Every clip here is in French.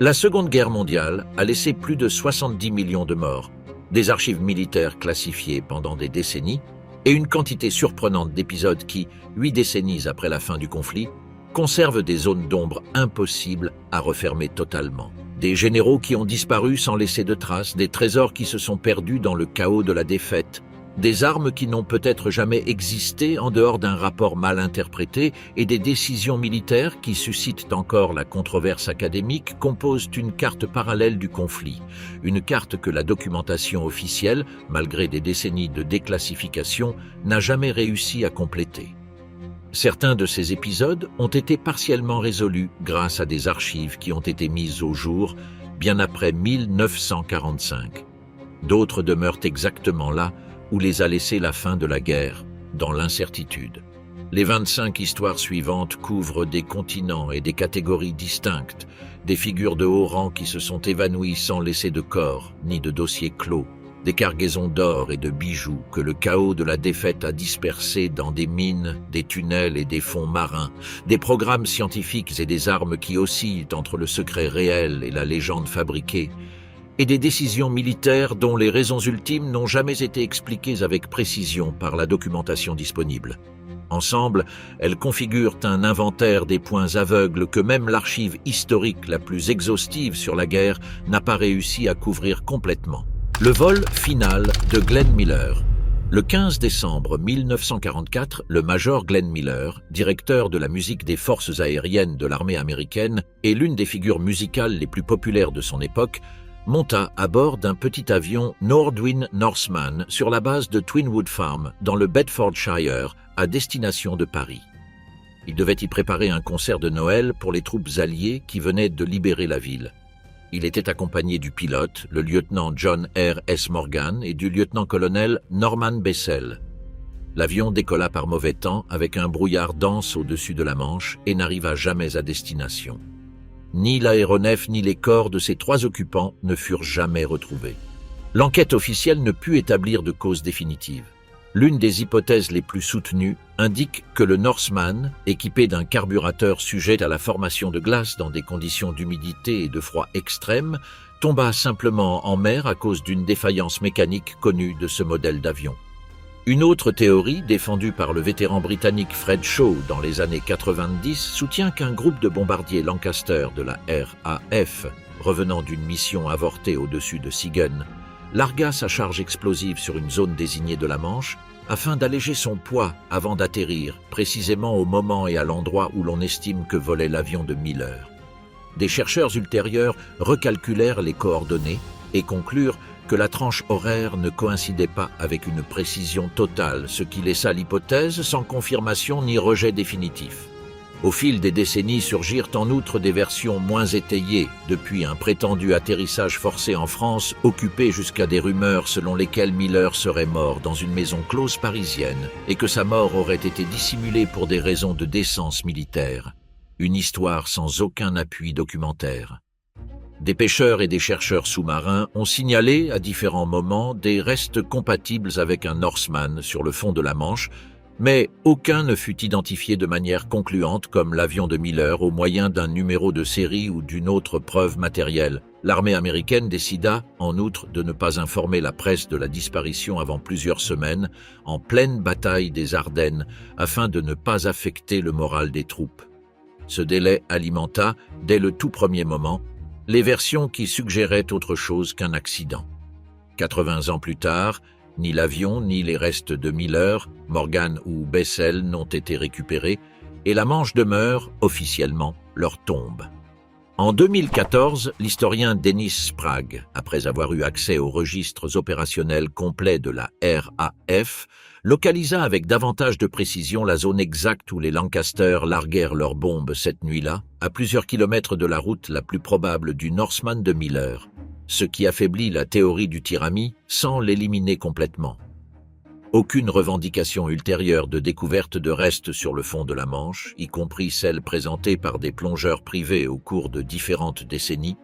La Seconde Guerre mondiale a laissé plus de 70 millions de morts, des archives militaires classifiées pendant des décennies et une quantité surprenante d'épisodes qui, 8 décennies après la fin du conflit, conservent des zones d'ombre impossibles à refermer totalement. Des généraux qui ont disparu sans laisser de traces, des trésors qui se sont perdus dans le chaos de la défaite, des armes qui n'ont peut-être jamais existé en dehors d'un rapport mal interprété et des décisions militaires qui suscitent encore la controverse académique composent une carte parallèle du conflit, une carte que la documentation officielle, malgré des décennies de déclassification, n'a jamais réussi à compléter. Certains de ces épisodes ont été partiellement résolus grâce à des archives qui ont été mises au jour bien après 1945. D'autres demeurent exactement là où les a laissés la fin de la guerre, dans l'incertitude. Les 25 histoires suivantes couvrent des continents et des catégories distinctes, des figures de haut rang qui se sont évanouies sans laisser de corps ni de dossier clos, des cargaisons d'or et de bijoux que le chaos de la défaite a dispersés dans des mines, des tunnels et des fonds marins, des programmes scientifiques et des armes qui oscillent entre le secret réel et la légende fabriquée, et des décisions militaires dont les raisons ultimes n'ont jamais été expliquées avec précision par la documentation disponible. Ensemble, elles configurent un inventaire des points aveugles que même l'archive historique la plus exhaustive sur la guerre n'a pas réussi à couvrir complètement. Le vol final de Glenn Miller. Le 15 décembre 1944, le major Glenn Miller, directeur de la musique des forces aériennes de l'armée américaine et l'une des figures musicales les plus populaires de son époque, monta à bord d'un petit avion Nordwind Norseman sur la base de Twinwood Farm, dans le Bedfordshire, à destination de Paris. Il devait y préparer un concert de Noël pour les troupes alliées qui venaient de libérer la ville. Il était accompagné du pilote, le lieutenant John R. S. Morgan, et du lieutenant-colonel Norman Bessel. L'avion décolla par mauvais temps avec un brouillard dense au-dessus de la Manche et n'arriva jamais à destination. Ni l'aéronef ni les corps de ses 3 occupants ne furent jamais retrouvés. L'enquête officielle ne put établir de cause définitive. L'une des hypothèses les plus soutenues indique que le Norseman, équipé d'un carburateur sujet à la formation de glace dans des conditions d'humidité et de froid extrême, tomba simplement en mer à cause d'une défaillance mécanique connue de ce modèle d'avion. Une autre théorie, défendue par le vétéran britannique Fred Shaw dans les années 90, soutient qu'un groupe de bombardiers Lancaster de la RAF, revenant d'une mission avortée au-dessus de Siegen, largua sa charge explosive sur une zone désignée de la Manche afin d'alléger son poids avant d'atterrir, précisément au moment et à l'endroit où l'on estime que volait l'avion de Miller. Des chercheurs ultérieurs recalculèrent les coordonnées et conclurent que la tranche horaire ne coïncidait pas avec une précision totale, ce qui laissa l'hypothèse sans confirmation ni rejet définitif. Au fil des décennies surgirent en outre des versions moins étayées, depuis un prétendu atterrissage forcé en France, occupé jusqu'à des rumeurs selon lesquelles Miller serait mort dans une maison close parisienne et que sa mort aurait été dissimulée pour des raisons de décence militaire. Une histoire sans aucun appui documentaire. Des pêcheurs et des chercheurs sous-marins ont signalé à différents moments des restes compatibles avec un Norseman sur le fond de la Manche, mais aucun ne fut identifié de manière concluante comme l'avion de Miller au moyen d'un numéro de série ou d'une autre preuve matérielle. L'armée américaine décida, en outre, de ne pas informer la presse de la disparition avant plusieurs semaines, en pleine bataille des Ardennes, afin de ne pas affecter le moral des troupes. Ce délai alimenta, dès le tout premier moment, les versions qui suggéraient autre chose qu'un accident. 80 ans plus tard, ni l'avion ni les restes de Miller, Morgan ou Bessel n'ont été récupérés et la Manche demeure, officiellement, leur tombe. En 2014, l'historien Dennis Sprague, après avoir eu accès aux registres opérationnels complets de la RAF, localisa avec davantage de précision la zone exacte où les Lancaster larguèrent leurs bombes cette nuit-là, à plusieurs kilomètres de la route la plus probable du Norseman de Miller, ce qui affaiblit la théorie du tir ami sans l'éliminer complètement. Aucune revendication ultérieure de découverte de restes sur le fond de la Manche, y compris celle présentée par des plongeurs privés au cours de différentes décennies,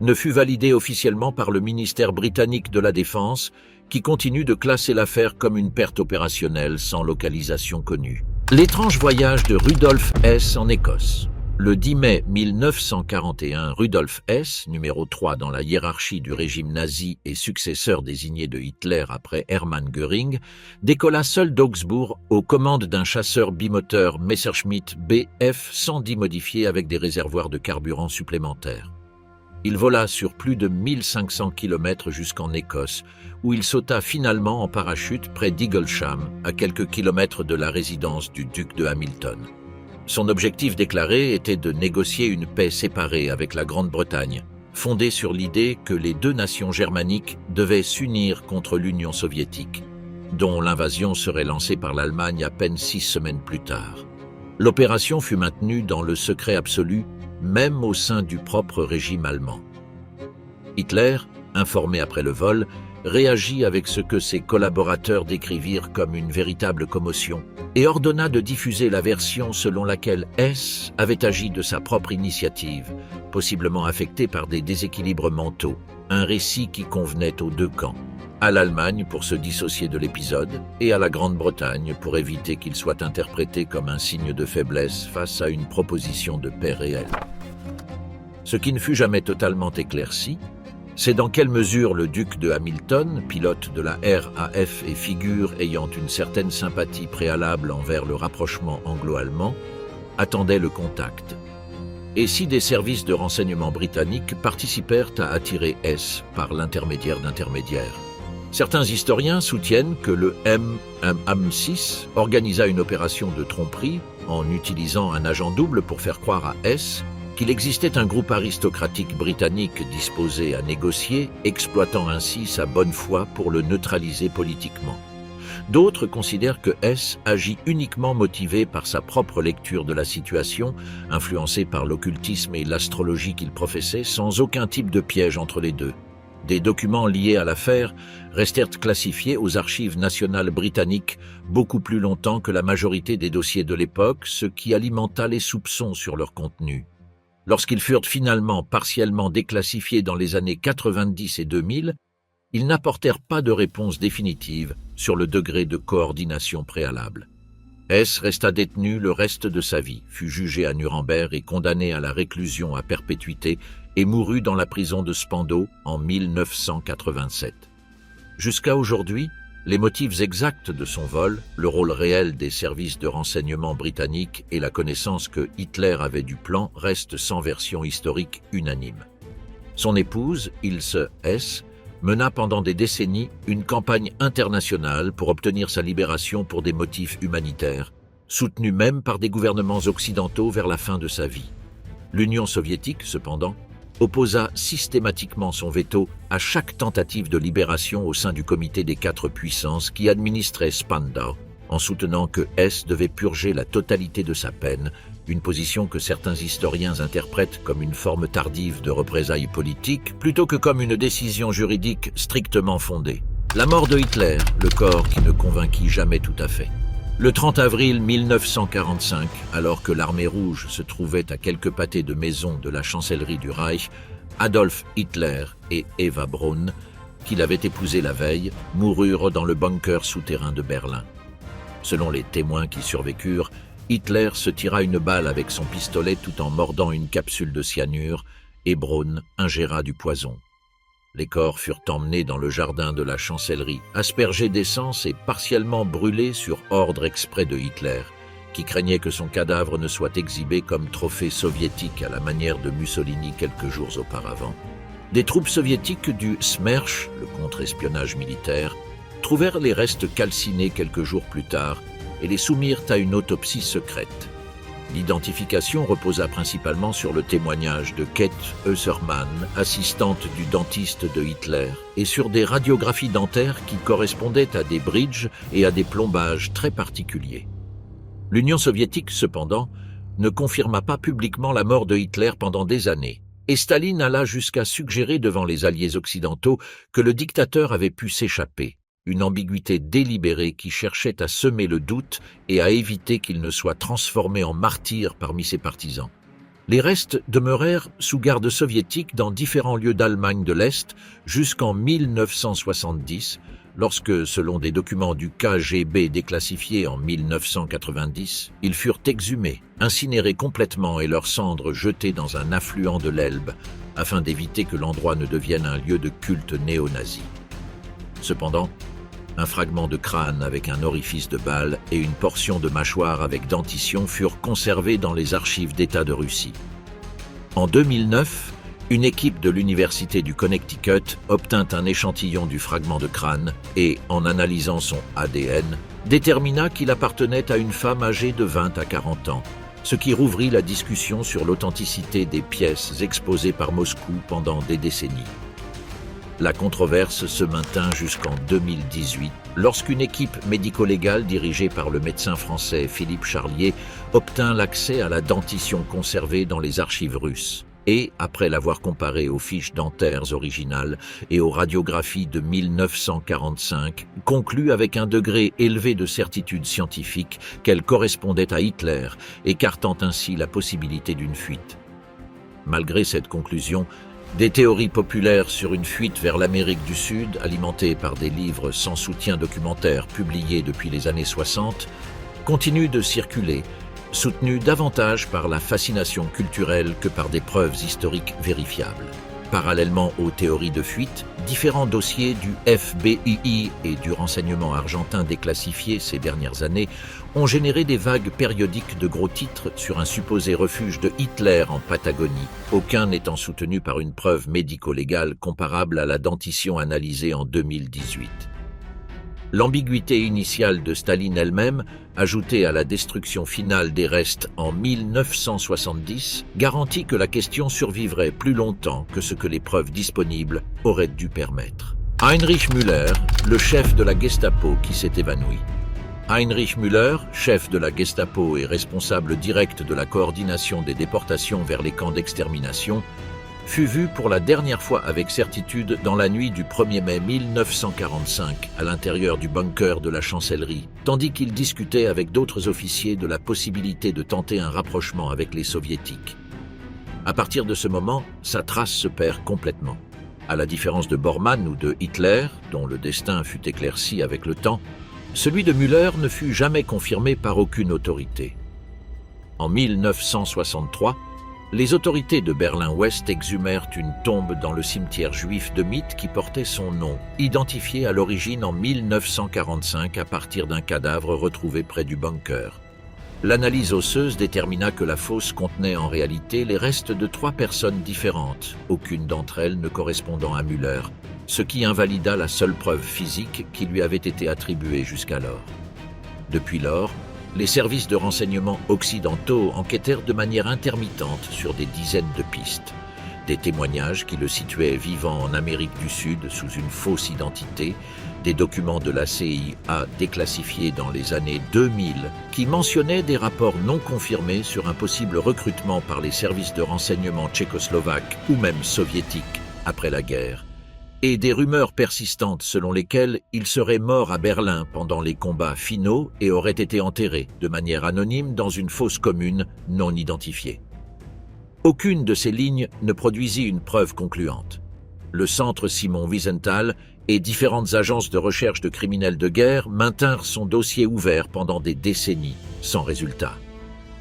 ne fut validée officiellement par le ministère britannique de la Défense, qui continue de classer l'affaire comme une perte opérationnelle sans localisation connue. L'étrange voyage de Rudolf Hess en Écosse. Le 10 mai 1941, Rudolf Hess, numéro 3 dans la hiérarchie du régime nazi et successeur désigné de Hitler après Hermann Göring, décolla seul d'Augsbourg aux commandes d'un chasseur bimoteur Messerschmitt Bf 110 modifié avec des réservoirs de carburant supplémentaires. Il vola sur plus de 1500 km jusqu'en Écosse, où il sauta finalement en parachute près d'Eaglesham, à quelques kilomètres de la résidence du duc de Hamilton. Son objectif déclaré était de négocier une paix séparée avec la Grande-Bretagne, fondée sur l'idée que les deux nations germaniques devaient s'unir contre l'Union soviétique, dont l'invasion serait lancée par l'Allemagne à peine 6 semaines plus tard. L'opération fut maintenue dans le secret absolu, même au sein du propre régime allemand. Hitler, informé après le vol, réagit avec ce que ses collaborateurs décrivirent comme une véritable commotion et ordonna de diffuser la version selon laquelle Hess avait agi de sa propre initiative, possiblement affecté par des déséquilibres mentaux, un récit qui convenait aux deux camps, à l'Allemagne pour se dissocier de l'épisode et à la Grande-Bretagne pour éviter qu'il soit interprété comme un signe de faiblesse face à une proposition de paix réelle. Ce qui ne fut jamais totalement éclairci, c'est dans quelle mesure le duc de Hamilton, pilote de la RAF et figure ayant une certaine sympathie préalable envers le rapprochement anglo-allemand, attendait le contact. Et si des services de renseignement britanniques participèrent à attirer Hess par l'intermédiaire d'intermédiaires. Certains historiens soutiennent que le M6 organisa une opération de tromperie en utilisant un agent double pour faire croire à Hess qu'il existait un groupe aristocratique britannique disposé à négocier, exploitant ainsi sa bonne foi pour le neutraliser politiquement. D'autres considèrent que Hess agit uniquement motivé par sa propre lecture de la situation, influencé par l'occultisme et l'astrologie qu'il professait, sans aucun type de piège entre les deux. Des documents liés à l'affaire restèrent classifiés aux archives nationales britanniques beaucoup plus longtemps que la majorité des dossiers de l'époque, ce qui alimenta les soupçons sur leur contenu. Lorsqu'ils furent finalement partiellement déclassifiés dans les années 90 et 2000, ils n'apportèrent pas de réponse définitive sur le degré de coordination préalable. Hess resta détenu le reste de sa vie, fut jugé à Nuremberg et condamné à la réclusion à perpétuité et mourut dans la prison de Spandau en 1987. Jusqu'à aujourd'hui, les motifs exacts de son vol, le rôle réel des services de renseignement britanniques et la connaissance que Hitler avait du plan restent sans version historique unanime. Son épouse, Ilse Hess, mena pendant des décennies une campagne internationale pour obtenir sa libération pour des motifs humanitaires, soutenue même par des gouvernements occidentaux vers la fin de sa vie. L'Union soviétique, cependant, opposa systématiquement son veto à chaque tentative de libération au sein du comité des 4 puissances qui administrait Spandau, en soutenant que Hess devait purger la totalité de sa peine, une position que certains historiens interprètent comme une forme tardive de représailles politiques plutôt que comme une décision juridique strictement fondée. La mort de Hitler, le corps qui ne convainquit jamais tout à fait. Le 30 avril 1945, alors que l'armée rouge se trouvait à quelques pâtés de maison de la chancellerie du Reich, Adolf Hitler et Eva Braun, qui l'avaient épousé la veille, moururent dans le bunker souterrain de Berlin. Selon les témoins qui survécurent, Hitler se tira une balle avec son pistolet tout en mordant une capsule de cyanure et Braun ingéra du poison. Les corps furent emmenés dans le jardin de la chancellerie, aspergés d'essence et partiellement brûlés sur ordre exprès de Hitler, qui craignait que son cadavre ne soit exhibé comme trophée soviétique à la manière de Mussolini quelques jours auparavant. Des troupes soviétiques du Smersh, le contre-espionnage militaire, trouvèrent les restes calcinés quelques jours plus tard et les soumirent à une autopsie secrète. L'identification reposa principalement sur le témoignage de Kate Heusermann, assistante du dentiste de Hitler, et sur des radiographies dentaires qui correspondaient à des bridges et à des plombages très particuliers. L'Union soviétique, cependant, ne confirma pas publiquement la mort de Hitler pendant des années, et Staline alla jusqu'à suggérer devant les alliés occidentaux que le dictateur avait pu s'échapper, une ambiguïté délibérée qui cherchait à semer le doute et à éviter qu'il ne soit transformé en martyr parmi ses partisans. Les restes demeurèrent sous garde soviétique dans différents lieux d'Allemagne de l'Est jusqu'en 1970, lorsque, selon des documents du KGB déclassifiés en 1990, ils furent exhumés, incinérés complètement et leurs cendres jetées dans un affluent de l'Elbe, afin d'éviter que l'endroit ne devienne un lieu de culte néo-nazi. Cependant, un fragment de crâne avec un orifice de balle et une portion de mâchoire avec dentition furent conservés dans les archives d'État de Russie. En 2009, une équipe de l'Université du Connecticut obtint un échantillon du fragment de crâne et, en analysant son ADN, détermina qu'il appartenait à une femme âgée de 20 à 40 ans, ce qui rouvrit la discussion sur l'authenticité des pièces exposées par Moscou pendant des décennies. La controverse se maintint jusqu'en 2018, lorsqu'une équipe médico-légale dirigée par le médecin français Philippe Charlier obtint l'accès à la dentition conservée dans les archives russes. Et, après l'avoir comparée aux fiches dentaires originales et aux radiographies de 1945, conclut avec un degré élevé de certitude scientifique qu'elle correspondait à Hitler, écartant ainsi la possibilité d'une fuite. Malgré cette conclusion, des théories populaires sur une fuite vers l'Amérique du Sud, alimentées par des livres sans soutien documentaire publiés depuis les années 60, continuent de circuler, soutenues davantage par la fascination culturelle que par des preuves historiques vérifiables. Parallèlement aux théories de fuite, différents dossiers du FBI et du renseignement argentin déclassifiés ces dernières années ont généré des vagues périodiques de gros titres sur un supposé refuge de Hitler en Patagonie, aucun n'étant soutenu par une preuve médico-légale comparable à la dentition analysée en 2018. L'ambiguïté initiale de Staline elle-même, ajoutée à la destruction finale des restes en 1970, garantit que la question survivrait plus longtemps que ce que les preuves disponibles auraient dû permettre. Heinrich Müller, le chef de la Gestapo qui s'est évanoui. Heinrich Müller, chef de la Gestapo et responsable direct de la coordination des déportations vers les camps d'extermination, fut vu pour la dernière fois avec certitude dans la nuit du 1er mai 1945 à l'intérieur du bunker de la chancellerie, tandis qu'il discutait avec d'autres officiers de la possibilité de tenter un rapprochement avec les soviétiques. À partir de ce moment, sa trace se perd complètement. À la différence de Bormann ou de Hitler, dont le destin fut éclairci avec le temps, celui de Müller ne fut jamais confirmé par aucune autorité. En 1963, les autorités de Berlin-Ouest exhumèrent une tombe dans le cimetière juif de Mitte qui portait son nom, identifié à l'origine en 1945 à partir d'un cadavre retrouvé près du bunker. L'analyse osseuse détermina que la fosse contenait en réalité les restes de 3 personnes différentes, aucune d'entre elles ne correspondant à Müller, ce qui invalida la seule preuve physique qui lui avait été attribuée jusqu'alors. Depuis lors, les services de renseignement occidentaux enquêtèrent de manière intermittente sur des dizaines de pistes. Des témoignages qui le situaient vivant en Amérique du Sud sous une fausse identité, des documents de la CIA déclassifiés dans les années 2000 qui mentionnaient des rapports non confirmés sur un possible recrutement par les services de renseignement tchécoslovaques ou même soviétiques après la guerre, et des rumeurs persistantes selon lesquelles il serait mort à Berlin pendant les combats finaux et aurait été enterré de manière anonyme dans une fosse commune non identifiée. Aucune de ces lignes ne produisit une preuve concluante. Le centre Simon Wiesenthal et différentes agences de recherche de criminels de guerre maintinrent son dossier ouvert pendant des décennies, sans résultat.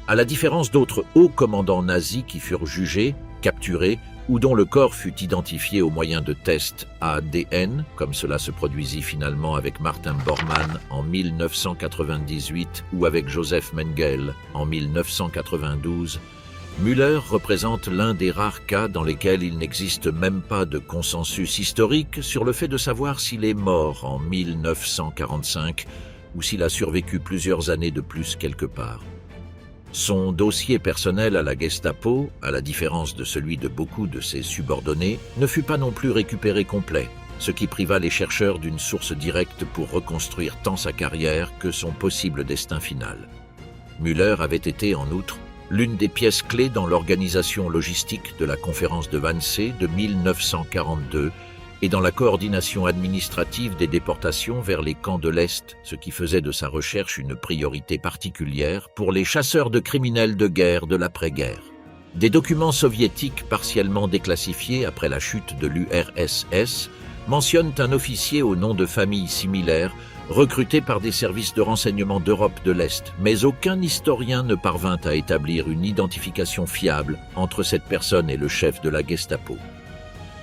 À la différence d'autres hauts commandants nazis qui furent jugés, capturés ou dont le corps fut identifié au moyen de tests ADN, comme cela se produisit finalement avec Martin Bormann en 1998 ou avec Joseph Mengele en 1992, Müller représente l'un des rares cas dans lesquels il n'existe même pas de consensus historique sur le fait de savoir s'il est mort en 1945 ou s'il a survécu plusieurs années de plus quelque part. Son dossier personnel à la Gestapo, à la différence de celui de beaucoup de ses subordonnés, ne fut pas non plus récupéré complet, ce qui priva les chercheurs d'une source directe pour reconstruire tant sa carrière que son possible destin final. Müller avait été, en outre, l'une des pièces clés dans l'organisation logistique de la conférence de Wannsee de 1942 et dans la coordination administrative des déportations vers les camps de l'Est, ce qui faisait de sa recherche une priorité particulière pour les chasseurs de criminels de guerre de l'après-guerre. Des documents soviétiques partiellement déclassifiés après la chute de l'URSS mentionnent un officier au nom de famille similaire, recruté par des services de renseignement d'Europe de l'Est, mais aucun historien ne parvint à établir une identification fiable entre cette personne et le chef de la Gestapo.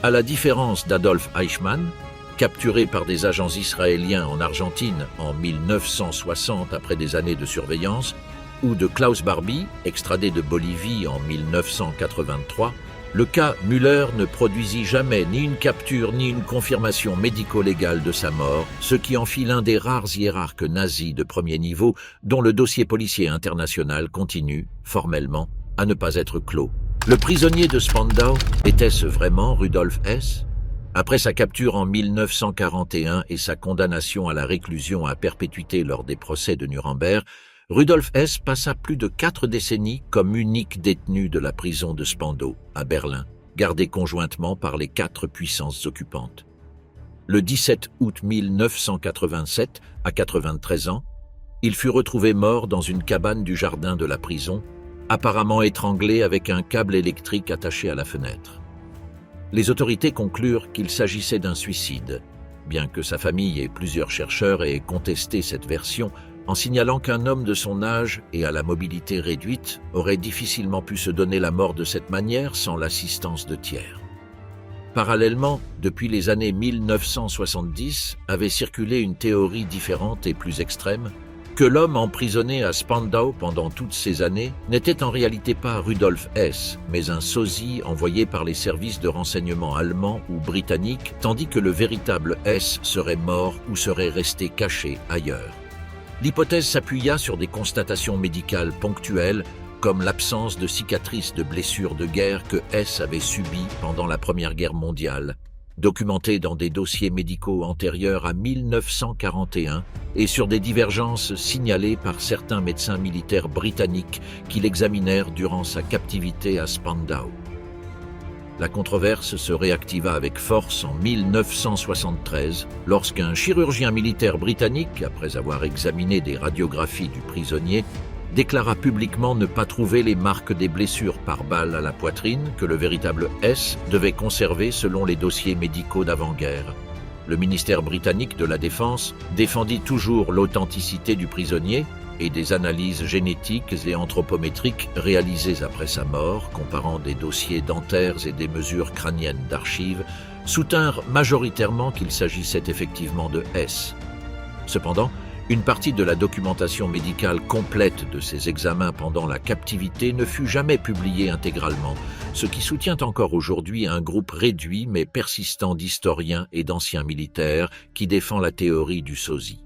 À la différence d'Adolf Eichmann, capturé par des agents israéliens en Argentine en 1960 après des années de surveillance, ou de Klaus Barbie, extradé de Bolivie en 1983, le cas Müller ne produisit jamais ni une capture ni une confirmation médico-légale de sa mort, ce qui en fit l'un des rares hiérarques nazis de premier niveau dont le dossier policier international continue, formellement, à ne pas être clos. Le prisonnier de Spandau était-ce vraiment Rudolf Hess ? Après sa capture en 1941 et sa condamnation à la réclusion à perpétuité lors des procès de Nuremberg, Rudolf Hess passa plus de 4 décennies comme unique détenu de la prison de Spandau, à Berlin, gardé conjointement par les 4 puissances occupantes. Le 17 août 1987, à 93 ans, il fut retrouvé mort dans une cabane du jardin de la prison, apparemment étranglé avec un câble électrique attaché à la fenêtre. Les autorités conclurent qu'il s'agissait d'un suicide, bien que sa famille et plusieurs chercheurs aient contesté cette version, en signalant qu'un homme de son âge et à la mobilité réduite aurait difficilement pu se donner la mort de cette manière sans l'assistance de tiers. Parallèlement, depuis les années 1970, avait circulé une théorie différente et plus extrême, que l'homme emprisonné à Spandau pendant toutes ces années n'était en réalité pas Rudolf Hess, mais un sosie envoyé par les services de renseignement allemands ou britanniques, tandis que le véritable Hess serait mort ou serait resté caché ailleurs. L'hypothèse s'appuya sur des constatations médicales ponctuelles, comme l'absence de cicatrices de blessures de guerre que Hess avait subies pendant la Première Guerre mondiale, documentées dans des dossiers médicaux antérieurs à 1941 et sur des divergences signalées par certains médecins militaires britanniques qui l'examinèrent durant sa captivité à Spandau. La controverse se réactiva avec force en 1973 lorsqu'un chirurgien militaire britannique, après avoir examiné des radiographies du prisonnier, déclara publiquement ne pas trouver les marques des blessures par balle à la poitrine que le véritable Hess devait conserver selon les dossiers médicaux d'avant-guerre. Le ministère britannique de la Défense défendit toujours l'authenticité du prisonnier et des analyses génétiques et anthropométriques réalisées après sa mort, comparant des dossiers dentaires et des mesures crâniennes d'archives, soutinrent majoritairement qu'il s'agissait effectivement de Hess. Cependant, une partie de la documentation médicale complète de ces examens pendant la captivité ne fut jamais publiée intégralement, ce qui soutient encore aujourd'hui un groupe réduit mais persistant d'historiens et d'anciens militaires qui défend la théorie du sosie.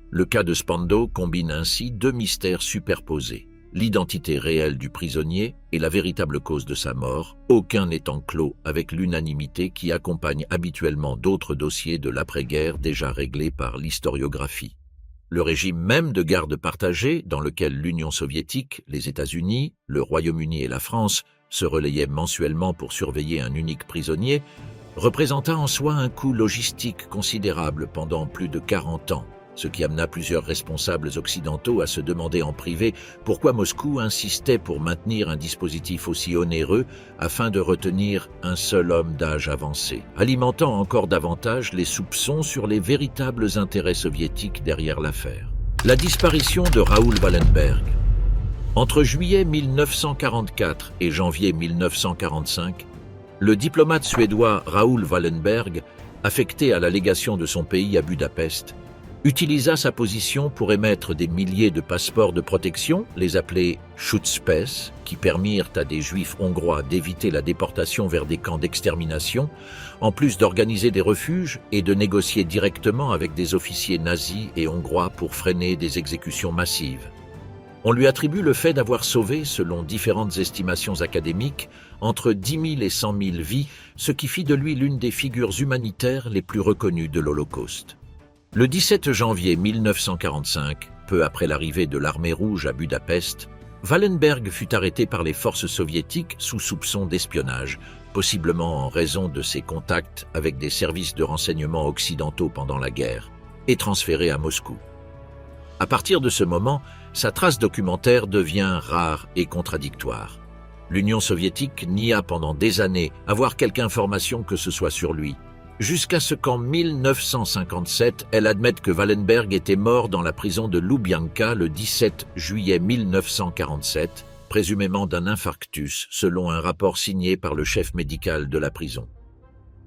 Le cas de Spandau combine ainsi 2 mystères superposés, l'identité réelle du prisonnier et la véritable cause de sa mort, aucun n'étant clos avec l'unanimité qui accompagne habituellement d'autres dossiers de l'après-guerre déjà réglés par l'historiographie. Le régime même de garde partagée, dans lequel l'Union soviétique, les États-Unis, le Royaume-Uni et la France se relayaient mensuellement pour surveiller un unique prisonnier, représenta en soi un coût logistique considérable pendant plus de 40 ans, ce qui amena plusieurs responsables occidentaux à se demander en privé pourquoi Moscou insistait pour maintenir un dispositif aussi onéreux afin de retenir un seul homme d'âge avancé, alimentant encore davantage les soupçons sur les véritables intérêts soviétiques derrière l'affaire. La disparition de Raoul Wallenberg. Entre juillet 1944 et janvier 1945, le diplomate suédois Raoul Wallenberg, affecté à la légation de son pays à Budapest, utilisa sa position pour émettre des milliers de passeports de protection, les appelés « Schutzpass », qui permirent à des juifs hongrois d'éviter la déportation vers des camps d'extermination, en plus d'organiser des refuges et de négocier directement avec des officiers nazis et hongrois pour freiner des exécutions massives. On lui attribue le fait d'avoir sauvé, selon différentes estimations académiques, entre 10 000 et 100 000 vies, ce qui fit de lui l'une des figures humanitaires les plus reconnues de l'Holocauste. Le 17 janvier 1945, peu après l'arrivée de l'armée rouge à Budapest, Wallenberg fut arrêté par les forces soviétiques sous soupçon d'espionnage, possiblement en raison de ses contacts avec des services de renseignement occidentaux pendant la guerre, et transféré à Moscou. À partir de ce moment, sa trace documentaire devient rare et contradictoire. L'Union soviétique nia pendant des années avoir quelque information que ce soit sur lui, jusqu'à ce qu'en 1957, elle admette que Wallenberg était mort dans la prison de Lubyanka le 17 juillet 1947, présumément d'un infarctus, selon un rapport signé par le chef médical de la prison.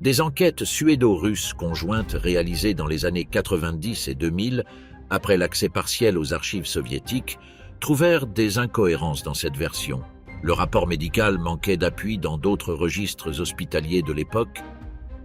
Des enquêtes suédo-russes conjointes réalisées dans les années 90 et 2000, après l'accès partiel aux archives soviétiques, trouvèrent des incohérences dans cette version. Le rapport médical manquait d'appui dans d'autres registres hospitaliers de l'époque,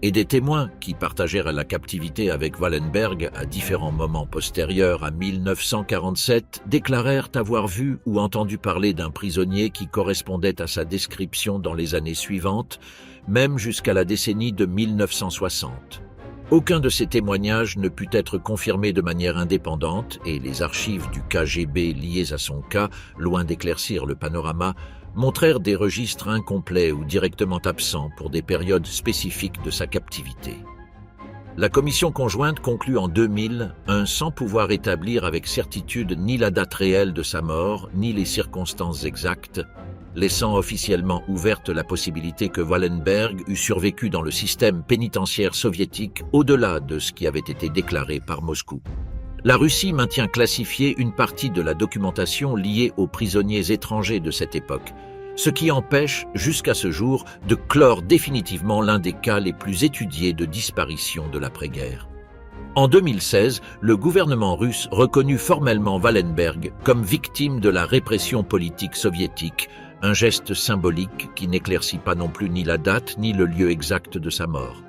et des témoins qui partagèrent la captivité avec Wallenberg à différents moments postérieurs à 1947 déclarèrent avoir vu ou entendu parler d'un prisonnier qui correspondait à sa description dans les années suivantes, même jusqu'à la décennie de 1960. Aucun de ces témoignages ne put être confirmé de manière indépendante et les archives du KGB liées à son cas, loin d'éclaircir le panorama, montrèrent des registres incomplets ou directement absents pour des périodes spécifiques de sa captivité. La commission conjointe conclut en 2000 sans pouvoir établir avec certitude ni la date réelle de sa mort, ni les circonstances exactes, laissant officiellement ouverte la possibilité que Wallenberg eût survécu dans le système pénitentiaire soviétique au-delà de ce qui avait été déclaré par Moscou. La Russie maintient classifiée une partie de la documentation liée aux prisonniers étrangers de cette époque, ce qui empêche, jusqu'à ce jour, de clore définitivement l'un des cas les plus étudiés de disparition de l'après-guerre. En 2016, le gouvernement russe reconnut formellement Wallenberg comme victime de la répression politique soviétique, un geste symbolique qui n'éclaircit pas non plus ni la date ni le lieu exact de sa mort.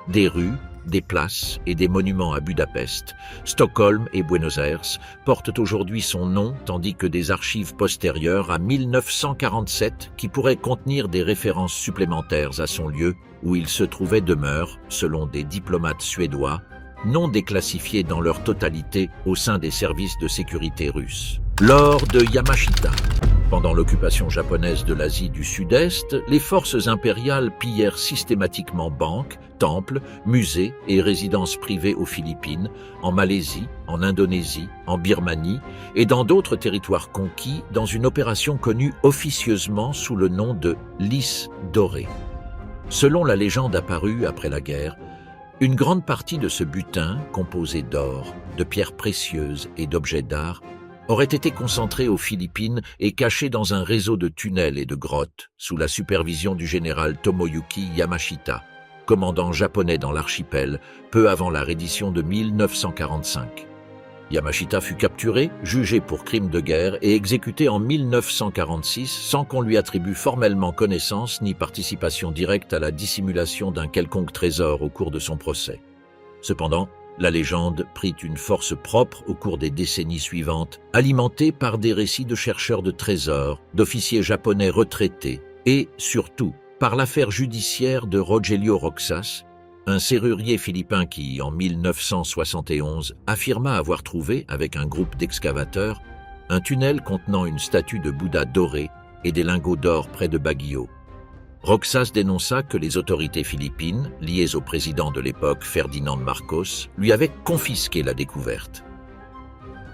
Des rues, des places et des monuments à Budapest, Stockholm et Buenos Aires portent aujourd'hui son nom, tandis que des archives postérieures à 1947 qui pourraient contenir des références supplémentaires à son lieu où il se trouvait demeurent, selon des diplomates suédois, non déclassifiés dans leur totalité au sein des services de sécurité russes. Lors de Yamashita, pendant l'occupation japonaise de l'Asie du Sud-Est, les forces impériales pillèrent systématiquement banques, temples, musées et résidences privées aux Philippines, en Malaisie, en Indonésie, en Birmanie et dans d'autres territoires conquis dans une opération connue officieusement sous le nom de Lys dorée. Selon la légende apparue après la guerre, une grande partie de ce butin, composé d'or, de pierres précieuses et d'objets d'art, aurait été concentré aux Philippines et caché dans un réseau de tunnels et de grottes sous la supervision du général Tomoyuki Yamashita, commandant japonais dans l'archipel, peu avant la reddition de 1945. Yamashita fut capturé, jugé pour crime de guerre et exécuté en 1946 sans qu'on lui attribue formellement connaissance ni participation directe à la dissimulation d'un quelconque trésor au cours de son procès. Cependant, la légende prit une force propre au cours des décennies suivantes, alimentée par des récits de chercheurs de trésors, d'officiers japonais retraités et, surtout, par l'affaire judiciaire de Rogelio Roxas, un serrurier philippin qui, en 1971, affirma avoir trouvé, avec un groupe d'excavateurs, un tunnel contenant une statue de Bouddha doré et des lingots d'or près de Baguio. Roxas dénonça que les autorités philippines, liées au président de l'époque Ferdinand Marcos, lui avaient confisqué la découverte.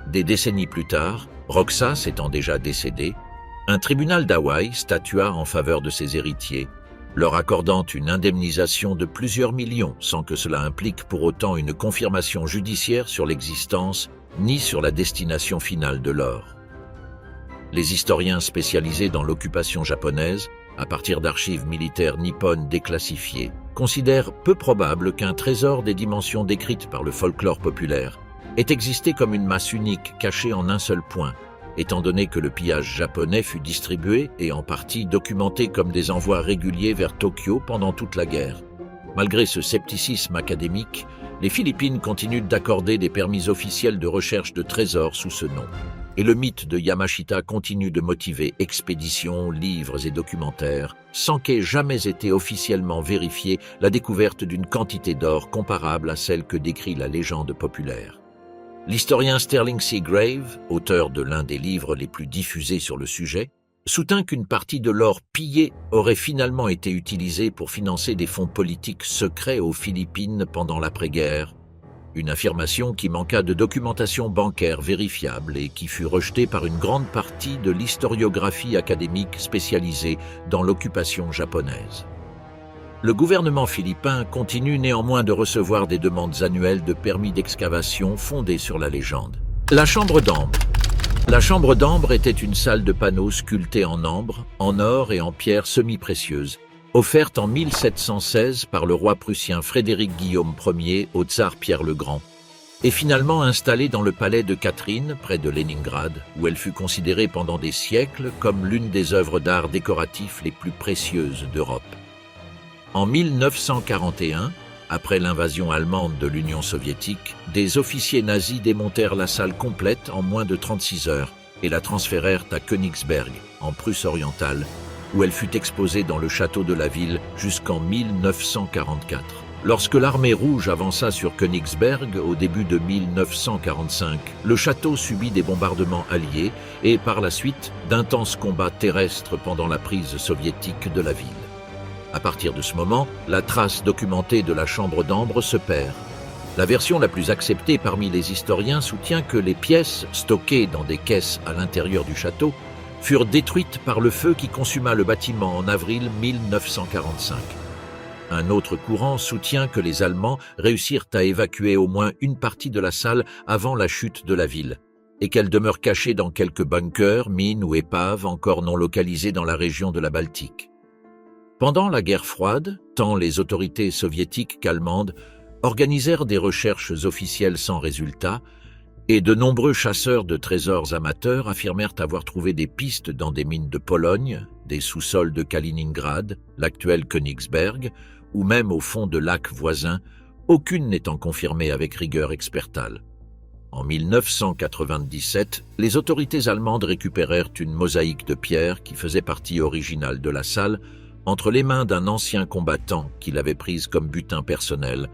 Des décennies plus tard, Roxas étant déjà décédé, un tribunal d'Hawaï statua en faveur de ses héritiers, leur accordant une indemnisation de plusieurs millions sans que cela implique pour autant une confirmation judiciaire sur l'existence ni sur la destination finale de l'or. Les historiens spécialisés dans l'occupation japonaise, à partir d'archives militaires nippones déclassifiées, considèrent peu probable qu'un trésor des dimensions décrites par le folklore populaire ait existé comme une masse unique cachée en un seul point, étant donné que le pillage japonais fut distribué et en partie documenté comme des envois réguliers vers Tokyo pendant toute la guerre. Malgré ce scepticisme académique, les Philippines continuent d'accorder des permis officiels de recherche de trésors sous ce nom. Et le mythe de Yamashita continue de motiver expéditions, livres et documentaires, sans qu'ait jamais été officiellement vérifiée la découverte d'une quantité d'or comparable à celle que décrit la légende populaire. L'historien Sterling C. Grave, auteur de l'un des livres les plus diffusés sur le sujet, soutint qu'une partie de l'or pillé aurait finalement été utilisée pour financer des fonds politiques secrets aux Philippines pendant l'après-guerre, une affirmation qui manqua de documentation bancaire vérifiable et qui fut rejetée par une grande partie de l'historiographie académique spécialisée dans l'occupation japonaise. Le gouvernement philippin continue néanmoins de recevoir des demandes annuelles de permis d'excavation fondées sur la légende. La chambre d'ambre. La chambre d'ambre était une salle de panneaux sculptée en ambre, en or et en pierres semi-précieuses, offerte en 1716 par le roi prussien Frédéric Guillaume Ier au tsar Pierre le Grand, et finalement installée dans le palais de Catherine, près de Leningrad, où elle fut considérée pendant des siècles comme l'une des œuvres d'art décoratifs les plus précieuses d'Europe. En 1941, après l'invasion allemande de l'Union soviétique, des officiers nazis démontèrent la salle complète en moins de 36 heures et la transférèrent à Königsberg, en Prusse orientale, où elle fut exposée dans le château de la ville jusqu'en 1944. Lorsque l'armée rouge avança sur Königsberg au début de 1945, le château subit des bombardements alliés et par la suite d'intenses combats terrestres pendant la prise soviétique de la ville. À partir de ce moment, la trace documentée de la chambre d'ambre se perd. La version la plus acceptée parmi les historiens soutient que les pièces stockées dans des caisses à l'intérieur du château furent détruites par le feu qui consuma le bâtiment en avril 1945. Un autre courant soutient que les Allemands réussirent à évacuer au moins une partie de la salle avant la chute de la ville, et qu'elle demeure cachée dans quelques bunkers, mines ou épaves encore non localisées dans la région de la Baltique. Pendant la guerre froide, tant les autorités soviétiques qu'allemandes organisèrent des recherches officielles sans résultat, et de nombreux chasseurs de trésors amateurs affirmèrent avoir trouvé des pistes dans des mines de Pologne, des sous-sols de Kaliningrad, l'actuel Königsberg, ou même au fond de lacs voisins, aucune n'étant confirmée avec rigueur expertale. En 1997, les autorités allemandes récupérèrent une mosaïque de pierre qui faisait partie originale de la salle, entre les mains d'un ancien combattant qui l'avait prise comme butin personnel,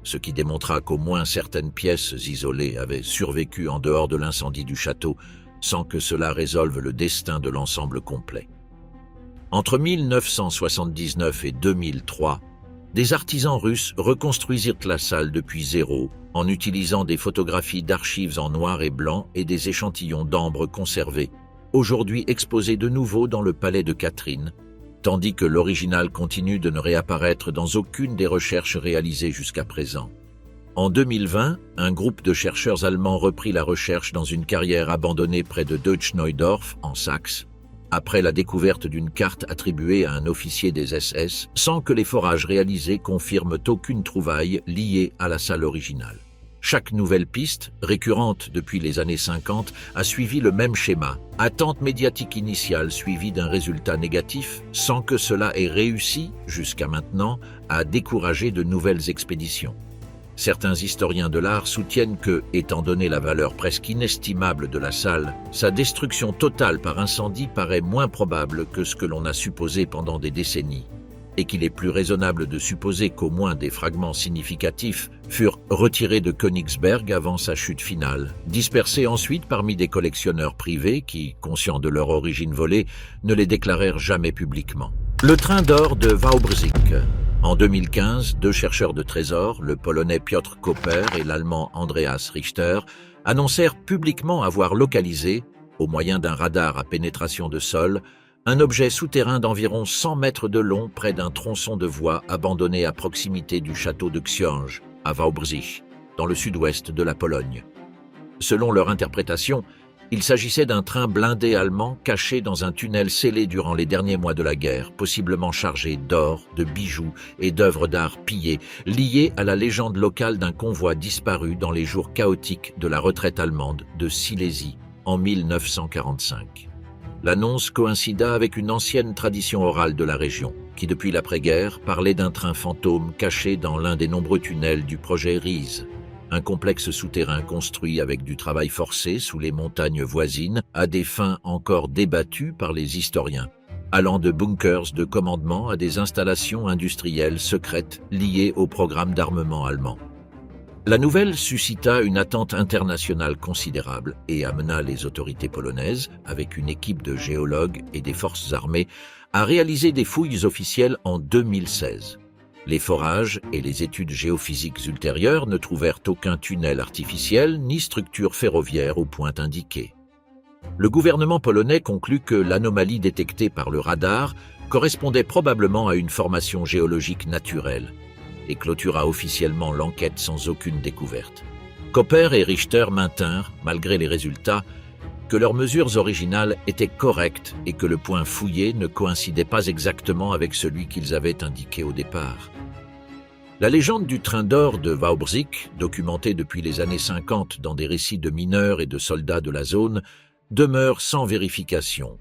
ce qui démontra qu'au moins certaines pièces isolées avaient survécu en dehors de l'incendie du château, sans que cela résolve le destin de l'ensemble complet. Entre 1979 et 2003, des artisans russes reconstruisirent la salle depuis zéro en utilisant des photographies d'archives en noir et blanc et des échantillons d'ambre conservés, aujourd'hui exposés de nouveau dans le palais de Catherine, tandis que l'original continue de ne réapparaître dans aucune des recherches réalisées jusqu'à présent. En 2020, un groupe de chercheurs allemands reprit la recherche dans une carrière abandonnée près de Deutsch-Neudorf, en Saxe, après la découverte d'une carte attribuée à un officier des SS, sans que les forages réalisés confirment aucune trouvaille liée à la salle originale. Chaque nouvelle piste, récurrente depuis les années 50, a suivi le même schéma. Attente médiatique initiale suivie d'un résultat négatif, sans que cela ait réussi, jusqu'à maintenant, à décourager de nouvelles expéditions. Certains historiens de l'art soutiennent que, étant donné la valeur presque inestimable de la salle, sa destruction totale par incendie paraît moins probable que ce que l'on a supposé pendant des décennies, et qu'il est plus raisonnable de supposer qu'au moins des fragments significatifs furent retirés de Königsberg avant sa chute finale, dispersés ensuite parmi des collectionneurs privés qui, conscients de leur origine volée, ne les déclarèrent jamais publiquement. Le train d'or de Wałbrzych. En 2015, deux chercheurs de trésors, le polonais Piotr Koper et l'allemand Andreas Richter, annoncèrent publiquement avoir localisé, au moyen d'un radar à pénétration de sol, un objet souterrain d'environ 100 mètres de long près d'un tronçon de voie abandonné à proximité du château de Książ, à Wałbrzych, dans le sud-ouest de la Pologne. Selon leur interprétation, il s'agissait d'un train blindé allemand caché dans un tunnel scellé durant les derniers mois de la guerre, possiblement chargé d'or, de bijoux et d'œuvres d'art pillées, liées à la légende locale d'un convoi disparu dans les jours chaotiques de la retraite allemande de Silésie en 1945. L'annonce coïncida avec une ancienne tradition orale de la région, qui depuis l'après-guerre parlait d'un train fantôme caché dans l'un des nombreux tunnels du projet RISE, un complexe souterrain construit avec du travail forcé sous les montagnes voisines à des fins encore débattues par les historiens, allant de bunkers de commandement à des installations industrielles secrètes liées au programme d'armement allemand. La nouvelle suscita une attente internationale considérable et amena les autorités polonaises, avec une équipe de géologues et des forces armées, à réaliser des fouilles officielles en 2016. Les forages et les études géophysiques ultérieures ne trouvèrent aucun tunnel artificiel ni structure ferroviaire au point indiqué. Le gouvernement polonais conclut que l'anomalie détectée par le radar correspondait probablement à une formation géologique naturelle et clôtura officiellement l'enquête sans aucune découverte. Koper et Richter maintinrent, malgré les résultats, que leurs mesures originales étaient correctes et que le point fouillé ne coïncidait pas exactement avec celui qu'ils avaient indiqué au départ. La légende du train d'or de Wałbrzych, documentée depuis les années 50 dans des récits de mineurs et de soldats de la zone, demeure sans vérification.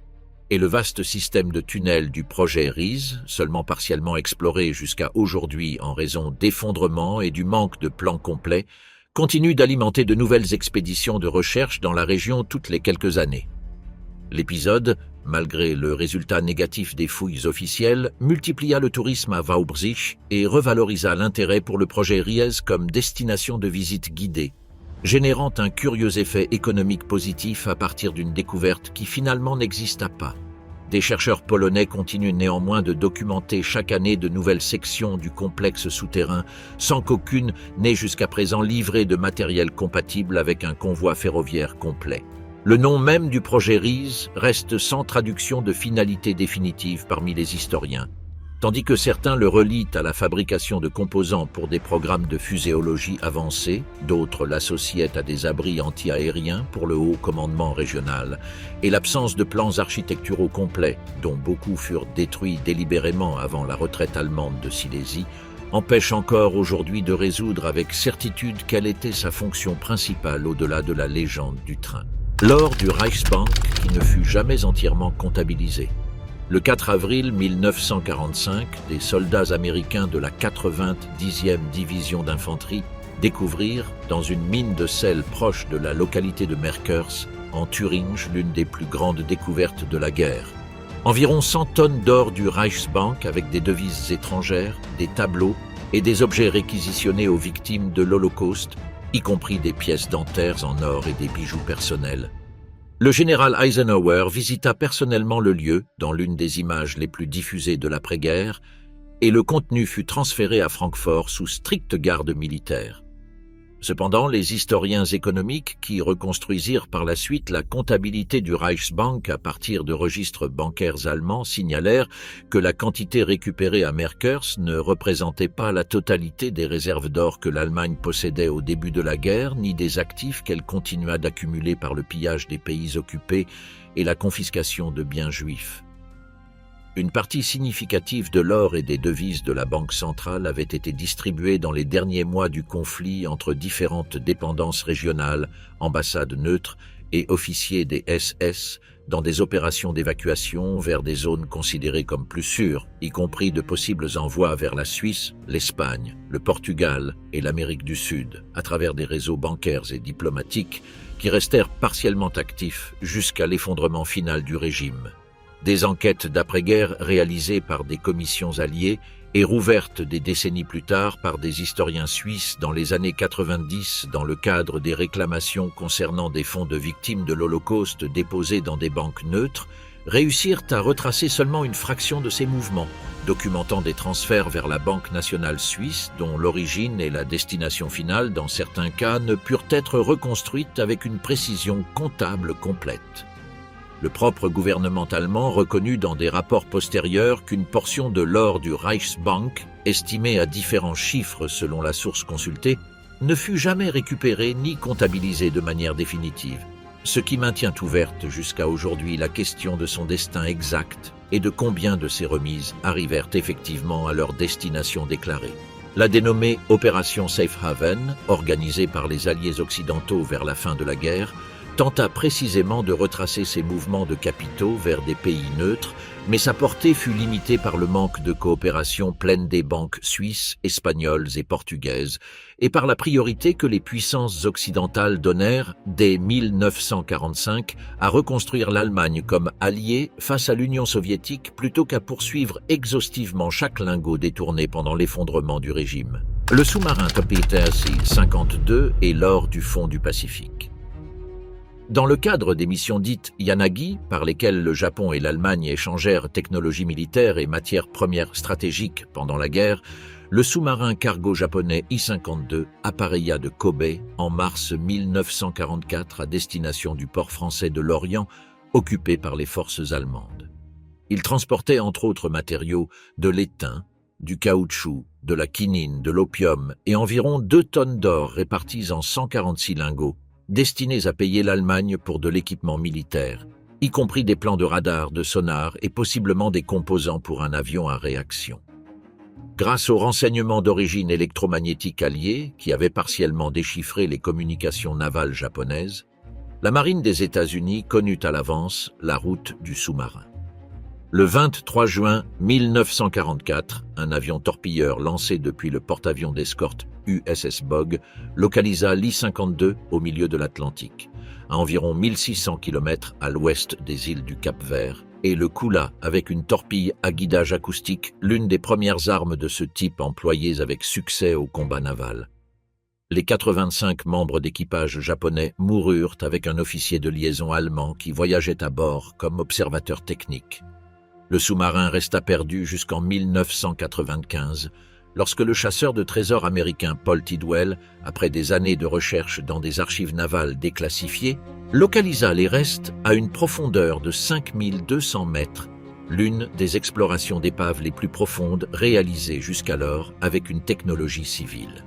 Et le vaste système de tunnels du projet RISE, seulement partiellement exploré jusqu'à aujourd'hui en raison d'effondrements et du manque de plans complets, continue d'alimenter de nouvelles expéditions de recherche dans la région toutes les quelques années. L'épisode, malgré le résultat négatif des fouilles officielles, multiplia le tourisme à Wałbrzych et revalorisa l'intérêt pour le projet RIES comme destination de visite guidée, générant un curieux effet économique positif à partir d'une découverte qui finalement n'exista pas. Des chercheurs polonais continuent néanmoins de documenter chaque année de nouvelles sections du complexe souterrain, sans qu'aucune n'ait jusqu'à présent livré de matériel compatible avec un convoi ferroviaire complet. Le nom même du projet RISE reste sans traduction de finalité définitive parmi les historiens, tandis que certains le relient à la fabrication de composants pour des programmes de fuséologie avancés, d'autres l'associaient à des abris anti-aériens pour le haut commandement régional, et l'absence de plans architecturaux complets, dont beaucoup furent détruits délibérément avant la retraite allemande de Silésie, empêche encore aujourd'hui de résoudre avec certitude quelle était sa fonction principale au-delà de la légende du train. L'or du Reichsbank qui ne fut jamais entièrement comptabilisé. Le 4 avril 1945, des soldats américains de la 90e division d'infanterie découvrirent, dans une mine de sel proche de la localité de Merkers, en Thuringe, l'une des plus grandes découvertes de la guerre. Environ 100 tonnes d'or du Reichsbank avec des devises étrangères, des tableaux et des objets réquisitionnés aux victimes de l'Holocauste, y compris des pièces dentaires en or et des bijoux personnels. Le général Eisenhower visita personnellement le lieu, dans l'une des images les plus diffusées de l'après-guerre, et le contenu fut transféré à Francfort sous stricte garde militaire. Cependant, les historiens économiques qui reconstruisirent par la suite la comptabilité du Reichsbank à partir de registres bancaires allemands signalèrent que la quantité récupérée à Merkers ne représentait pas la totalité des réserves d'or que l'Allemagne possédait au début de la guerre, ni des actifs qu'elle continua d'accumuler par le pillage des pays occupés et la confiscation de biens juifs. Une partie significative de l'or et des devises de la Banque centrale avait été distribuée dans les derniers mois du conflit entre différentes dépendances régionales, ambassades neutres et officiers des SS dans des opérations d'évacuation vers des zones considérées comme plus sûres, y compris de possibles envois vers la Suisse, l'Espagne, le Portugal et l'Amérique du Sud, à travers des réseaux bancaires et diplomatiques qui restèrent partiellement actifs jusqu'à l'effondrement final du régime. Des enquêtes d'après-guerre réalisées par des commissions alliées et rouvertes des décennies plus tard par des historiens suisses dans les années 90 dans le cadre des réclamations concernant des fonds de victimes de l'Holocauste déposés dans des banques neutres, réussirent à retracer seulement une fraction de ces mouvements, documentant des transferts vers la Banque nationale suisse dont l'origine et la destination finale, dans certains cas, ne purent être reconstruites avec une précision comptable complète. Le propre gouvernement allemand reconnut dans des rapports postérieurs qu'une portion de l'or du Reichsbank, estimée à différents chiffres selon la source consultée, ne fut jamais récupérée ni comptabilisée de manière définitive, ce qui maintient ouverte jusqu'à aujourd'hui la question de son destin exact et de combien de ces remises arrivèrent effectivement à leur destination déclarée. La dénommée Opération Safe Haven, organisée par les Alliés occidentaux vers la fin de la guerre, tenta précisément de retracer ses mouvements de capitaux vers des pays neutres, mais sa portée fut limitée par le manque de coopération pleine des banques suisses, espagnoles et portugaises, et par la priorité que les puissances occidentales donnèrent, dès 1945, à reconstruire l'Allemagne comme alliée face à l'Union soviétique plutôt qu'à poursuivre exhaustivement chaque lingot détourné pendant l'effondrement du régime. Le sous-marin Torpeter C-52 est l'or du fond du Pacifique. Dans le cadre des missions dites Yanagi, par lesquelles le Japon et l'Allemagne échangèrent technologies militaires et matières premières stratégiques pendant la guerre, le sous-marin cargo japonais I-52 appareilla de Kobe en mars 1944 à destination du port français de Lorient, occupé par les forces allemandes. Ils transportaient entre autres matériaux de l'étain, du caoutchouc, de la quinine, de l'opium et environ 2 tonnes d'or réparties en 146 lingots, destinés à payer l'Allemagne pour de l'équipement militaire, y compris des plans de radar, de sonar et possiblement des composants pour un avion à réaction. Grâce aux renseignements d'origine électromagnétique alliés, qui avaient partiellement déchiffré les communications navales japonaises, la marine des États-Unis connut à l'avance la route du sous-marin. Le 23 juin 1944, un avion torpilleur lancé depuis le porte-avions d'escorte USS Bogg localisa l'I-52 au milieu de l'Atlantique, à environ 1600 km à l'ouest des îles du Cap-Vert, et le coula avec une torpille à guidage acoustique, l'une des premières armes de ce type employées avec succès au combat naval. Les 85 membres d'équipage japonais moururent avec un officier de liaison allemand qui voyageait à bord comme observateur technique. Le sous-marin resta perdu jusqu'en 1995, lorsque le chasseur de trésors américain Paul Tidwell, après des années de recherche dans des archives navales déclassifiées, localisa les restes à une profondeur de 5200 mètres, l'une des explorations d'épaves les plus profondes réalisées jusqu'alors avec une technologie civile.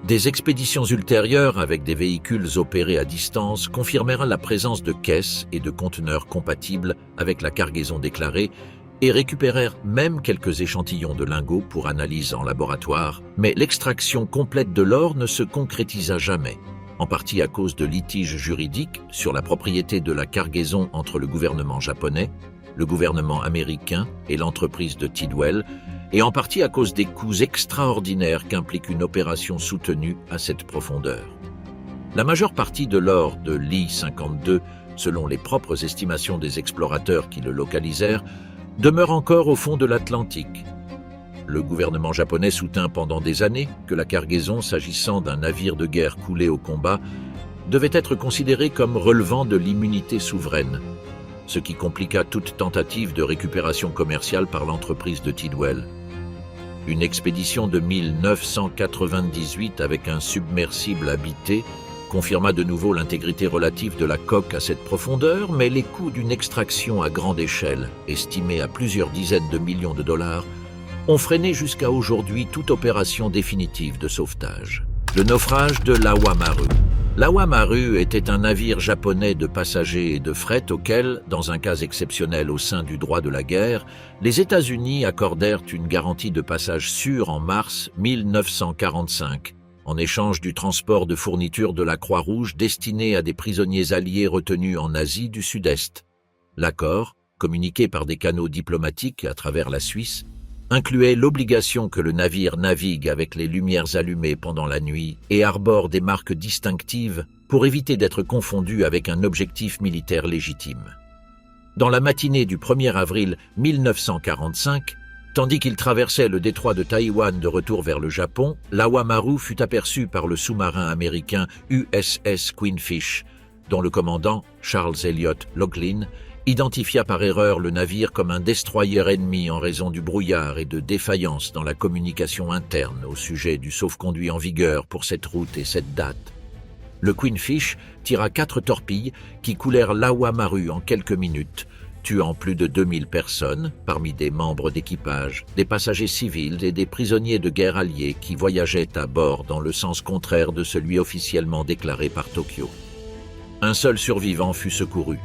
Des expéditions ultérieures avec des véhicules opérés à distance confirmèrent la présence de caisses et de conteneurs compatibles avec la cargaison déclarée et récupérèrent même quelques échantillons de lingots pour analyse en laboratoire, mais l'extraction complète de l'or ne se concrétisa jamais, en partie à cause de litiges juridiques sur la propriété de la cargaison entre le gouvernement japonais, le gouvernement américain et l'entreprise de Tidwell, et en partie à cause des coûts extraordinaires qu'implique une opération soutenue à cette profondeur. La majeure partie de l'or de l'I-52, selon les propres estimations des explorateurs qui le localisèrent, demeure encore au fond de l'Atlantique. Le gouvernement japonais soutint pendant des années que la cargaison, s'agissant d'un navire de guerre coulé au combat, devait être considérée comme relevant de l'immunité souveraine, ce qui compliqua toute tentative de récupération commerciale par l'entreprise de Tidwell. Une expédition de 1998 avec un submersible habité confirma de nouveau l'intégrité relative de la coque à cette profondeur, mais les coûts d'une extraction à grande échelle, estimés à plusieurs dizaines de millions de dollars, ont freiné jusqu'à aujourd'hui toute opération définitive de sauvetage. Le naufrage de l'Awamaru. L'Awamaru était un navire japonais de passagers et de fret auquel, dans un cas exceptionnel au sein du droit de la guerre, les États-Unis accordèrent une garantie de passage sûr en mars 1945, en échange du transport de fournitures de la Croix-Rouge destinées à des prisonniers alliés retenus en Asie du Sud-Est. L'accord, communiqué par des canaux diplomatiques à travers la Suisse, incluait l'obligation que le navire navigue avec les lumières allumées pendant la nuit et arbore des marques distinctives pour éviter d'être confondu avec un objectif militaire légitime. Dans la matinée du 1er avril 1945, tandis qu'il traversait le détroit de Taïwan de retour vers le Japon, l'Awamaru fut aperçu par le sous-marin américain USS Queenfish, dont le commandant, Charles Elliott Laughlin, identifia par erreur le navire comme un destroyer ennemi en raison du brouillard et de défaillances dans la communication interne au sujet du sauf-conduit en vigueur pour cette route et cette date. Le Queenfish tira 4 torpilles qui coulèrent l'Awamaru en quelques minutes, tuant plus de 2000 personnes, parmi des membres d'équipage, des passagers civils et des prisonniers de guerre alliés qui voyageaient à bord dans le sens contraire de celui officiellement déclaré par Tokyo. Un seul survivant fut secouru.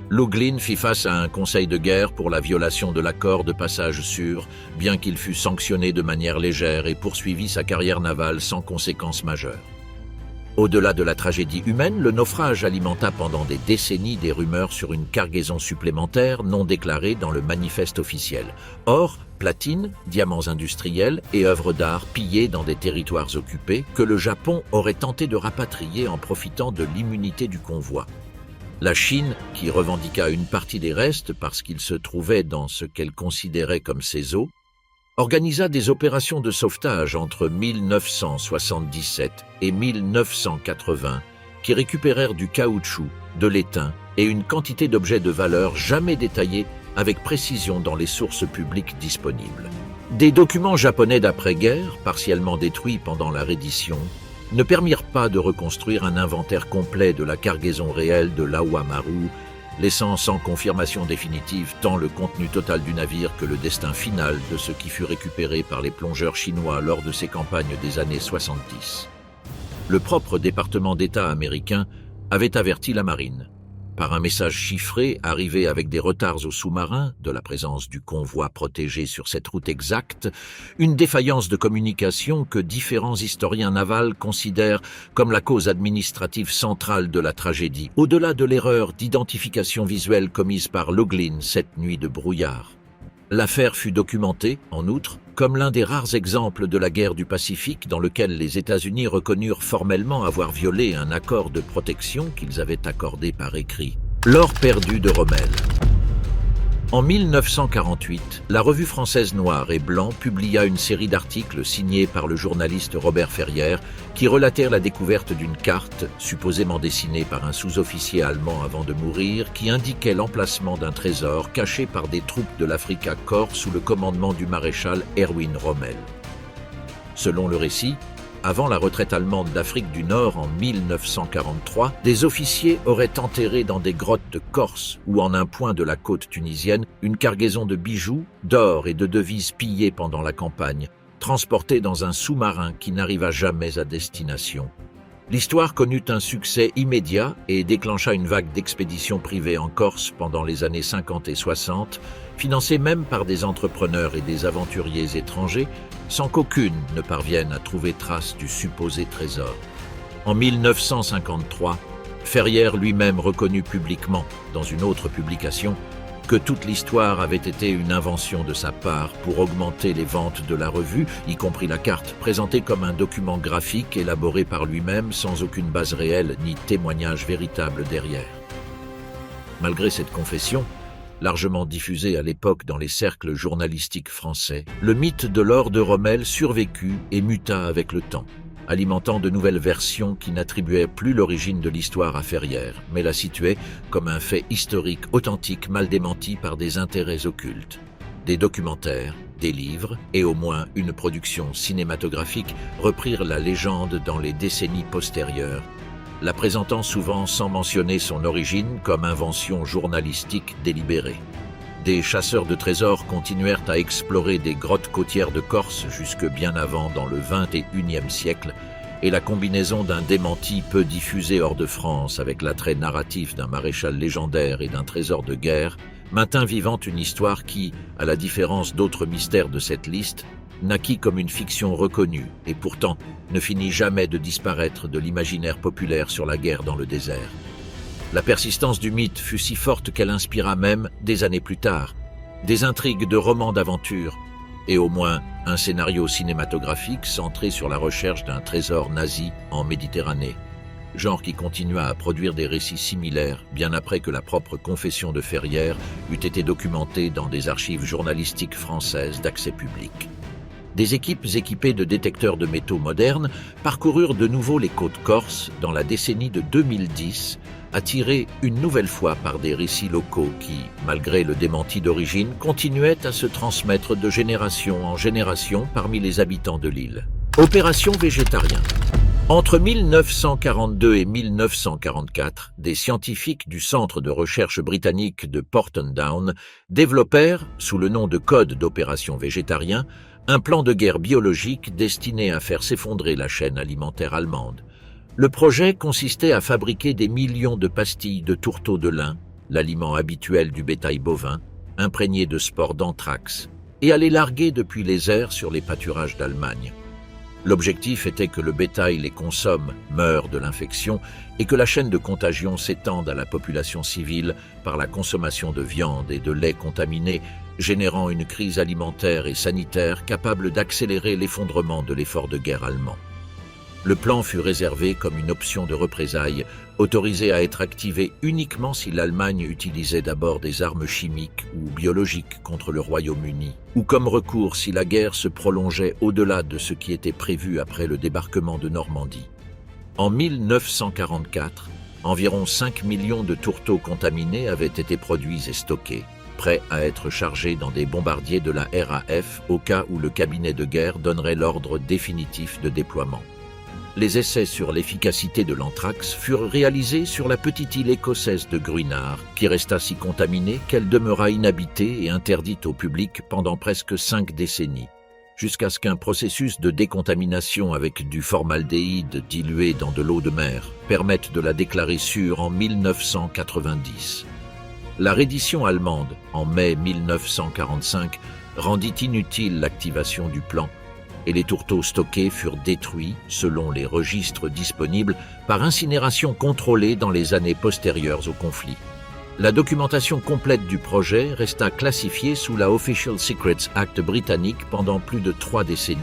Laughlin fit face à un conseil de guerre pour la violation de l'accord de passage sûr, bien qu'il fût sanctionné de manière légère et poursuivit sa carrière navale sans conséquences majeures. Au-delà de la tragédie humaine, le naufrage alimenta pendant des décennies des rumeurs sur une cargaison supplémentaire non déclarée dans le manifeste officiel. Or, platine, diamants industriels et œuvres d'art pillées dans des territoires occupés que le Japon aurait tenté de rapatrier en profitant de l'immunité du convoi. La Chine, qui revendiqua une partie des restes parce qu'ils se trouvaient dans ce qu'elle considérait comme ses eaux, organisa des opérations de sauvetage entre 1977 et 1980 qui récupérèrent du caoutchouc, de l'étain et une quantité d'objets de valeur jamais détaillés avec précision dans les sources publiques disponibles. Des documents japonais d'après-guerre, partiellement détruits pendant la reddition, ne permirent pas de reconstruire un inventaire complet de la cargaison réelle de l'Awamaru, laissant sans confirmation définitive tant le contenu total du navire que le destin final de ce qui fut récupéré par les plongeurs chinois lors de ces campagnes des années 70. Le propre département d'État américain avait averti la marine, par un message chiffré arrivé avec des retards aux sous-marins, de la présence du convoi protégé sur cette route exacte, une défaillance de communication que différents historiens navals considèrent comme la cause administrative centrale de la tragédie, au-delà de l'erreur d'identification visuelle commise par Loughlin cette nuit de brouillard. L'affaire fut documentée, en outre, comme l'un des rares exemples de la guerre du Pacifique dans lequel les États-Unis reconnurent formellement avoir violé un accord de protection qu'ils avaient accordé par écrit. L'or perdu de Rommel. En 1948, la revue française Noir et Blanc publia une série d'articles signés par le journaliste Robert Ferrière qui relatèrent la découverte d'une carte, supposément dessinée par un sous-officier allemand avant de mourir, qui indiquait l'emplacement d'un trésor caché par des troupes de l'Africa Korps sous le commandement du maréchal Erwin Rommel. Selon le récit, avant la retraite allemande d'Afrique du Nord en 1943, des officiers auraient enterré dans des grottes de Corse ou en un point de la côte tunisienne une cargaison de bijoux, d'or et de devises pillées pendant la campagne, transportées dans un sous-marin qui n'arriva jamais à destination. L'histoire connut un succès immédiat et déclencha une vague d'expéditions privées en Corse pendant les années 50 et 60, financées même par des entrepreneurs et des aventuriers étrangers, sans qu'aucune ne parvienne à trouver trace du supposé trésor. En 1953, Ferrière lui-même reconnut publiquement, dans une autre publication, que toute l'histoire avait été une invention de sa part pour augmenter les ventes de la revue, y compris la carte, présentée comme un document graphique élaboré par lui-même sans aucune base réelle ni témoignage véritable derrière. Malgré cette confession, largement diffusée à l'époque dans les cercles journalistiques français, le mythe de l'or de Rommel survécut et muta avec le temps, alimentant de nouvelles versions qui n'attribuaient plus l'origine de l'histoire à Ferrière, mais la situaient comme un fait historique authentique mal démenti par des intérêts occultes. Des documentaires, des livres et au moins une production cinématographique reprirent la légende dans les décennies postérieures, la présentant souvent sans mentionner son origine comme invention journalistique délibérée. Des chasseurs de trésors continuèrent à explorer des grottes côtières de Corse jusque bien avant dans le XXIe siècle, et la combinaison d'un démenti peu diffusé hors de France avec l'attrait narratif d'un maréchal légendaire et d'un trésor de guerre maintint vivante une histoire qui, à la différence d'autres mystères de cette liste, naquit comme une fiction reconnue et pourtant ne finit jamais de disparaître de l'imaginaire populaire sur la guerre dans le désert. La persistance du mythe fut si forte qu'elle inspira même, des années plus tard, des intrigues de romans d'aventure et au moins un scénario cinématographique centré sur la recherche d'un trésor nazi en Méditerranée, genre qui continua à produire des récits similaires bien après que la propre confession de Ferrière eût été documentée dans des archives journalistiques françaises d'accès public. Des équipes équipées de détecteurs de métaux modernes parcoururent de nouveau les côtes corses dans la décennie de 2010, attirés une nouvelle fois par des récits locaux qui, malgré le démenti d'origine, continuaient à se transmettre de génération en génération parmi les habitants de l'île. Opération végétarien. Entre 1942 et 1944, des scientifiques du Centre de recherche britannique de Porton Down développèrent, sous le nom de Code d'opération végétarien, un plan de guerre biologique destiné à faire s'effondrer la chaîne alimentaire allemande. Le projet consistait à fabriquer des millions de pastilles de tourteau de lin, l'aliment habituel du bétail bovin, imprégné de spores d'anthrax, et à les larguer depuis les airs sur les pâturages d'Allemagne. L'objectif était que le bétail les consomme, meure de l'infection, et que la chaîne de contagion s'étende à la population civile par la consommation de viande et de lait contaminés, générant une crise alimentaire et sanitaire capable d'accélérer l'effondrement de l'effort de guerre allemand. Le plan fut réservé comme une option de représailles, autorisée à être activée uniquement si l'Allemagne utilisait d'abord des armes chimiques ou biologiques contre le Royaume-Uni, ou comme recours si la guerre se prolongeait au-delà de ce qui était prévu après le débarquement de Normandie. En 1944, environ 5 millions de tourteaux contaminés avaient été produits et stockés, prêts à être chargés dans des bombardiers de la RAF au cas où le cabinet de guerre donnerait l'ordre définitif de déploiement. Les essais sur l'efficacité de l'anthrax furent réalisés sur la petite île écossaise de Grunard, qui resta si contaminée qu'elle demeura inhabitée et interdite au public pendant presque 5 décennies, jusqu'à ce qu'un processus de décontamination avec du formaldéhyde dilué dans de l'eau de mer permette de la déclarer sûre en 1990. La reddition allemande, en mai 1945, rendit inutile l'activation du plan, et les tourteaux stockés furent détruits, selon les registres disponibles, par incinération contrôlée dans les années postérieures au conflit. La documentation complète du projet resta classifiée sous la Official Secrets Act britannique pendant plus de 3 décennies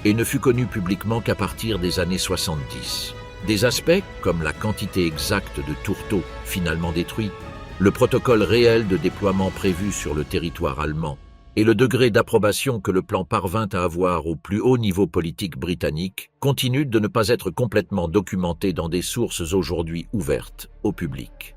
et ne fut connue publiquement qu'à partir des années 70. Des aspects, comme la quantité exacte de tourteaux finalement détruits, le protocole réel de déploiement prévu sur le territoire allemand et le degré d'approbation que le plan parvint à avoir au plus haut niveau politique britannique continuent de ne pas être complètement documentés dans des sources aujourd'hui ouvertes au public.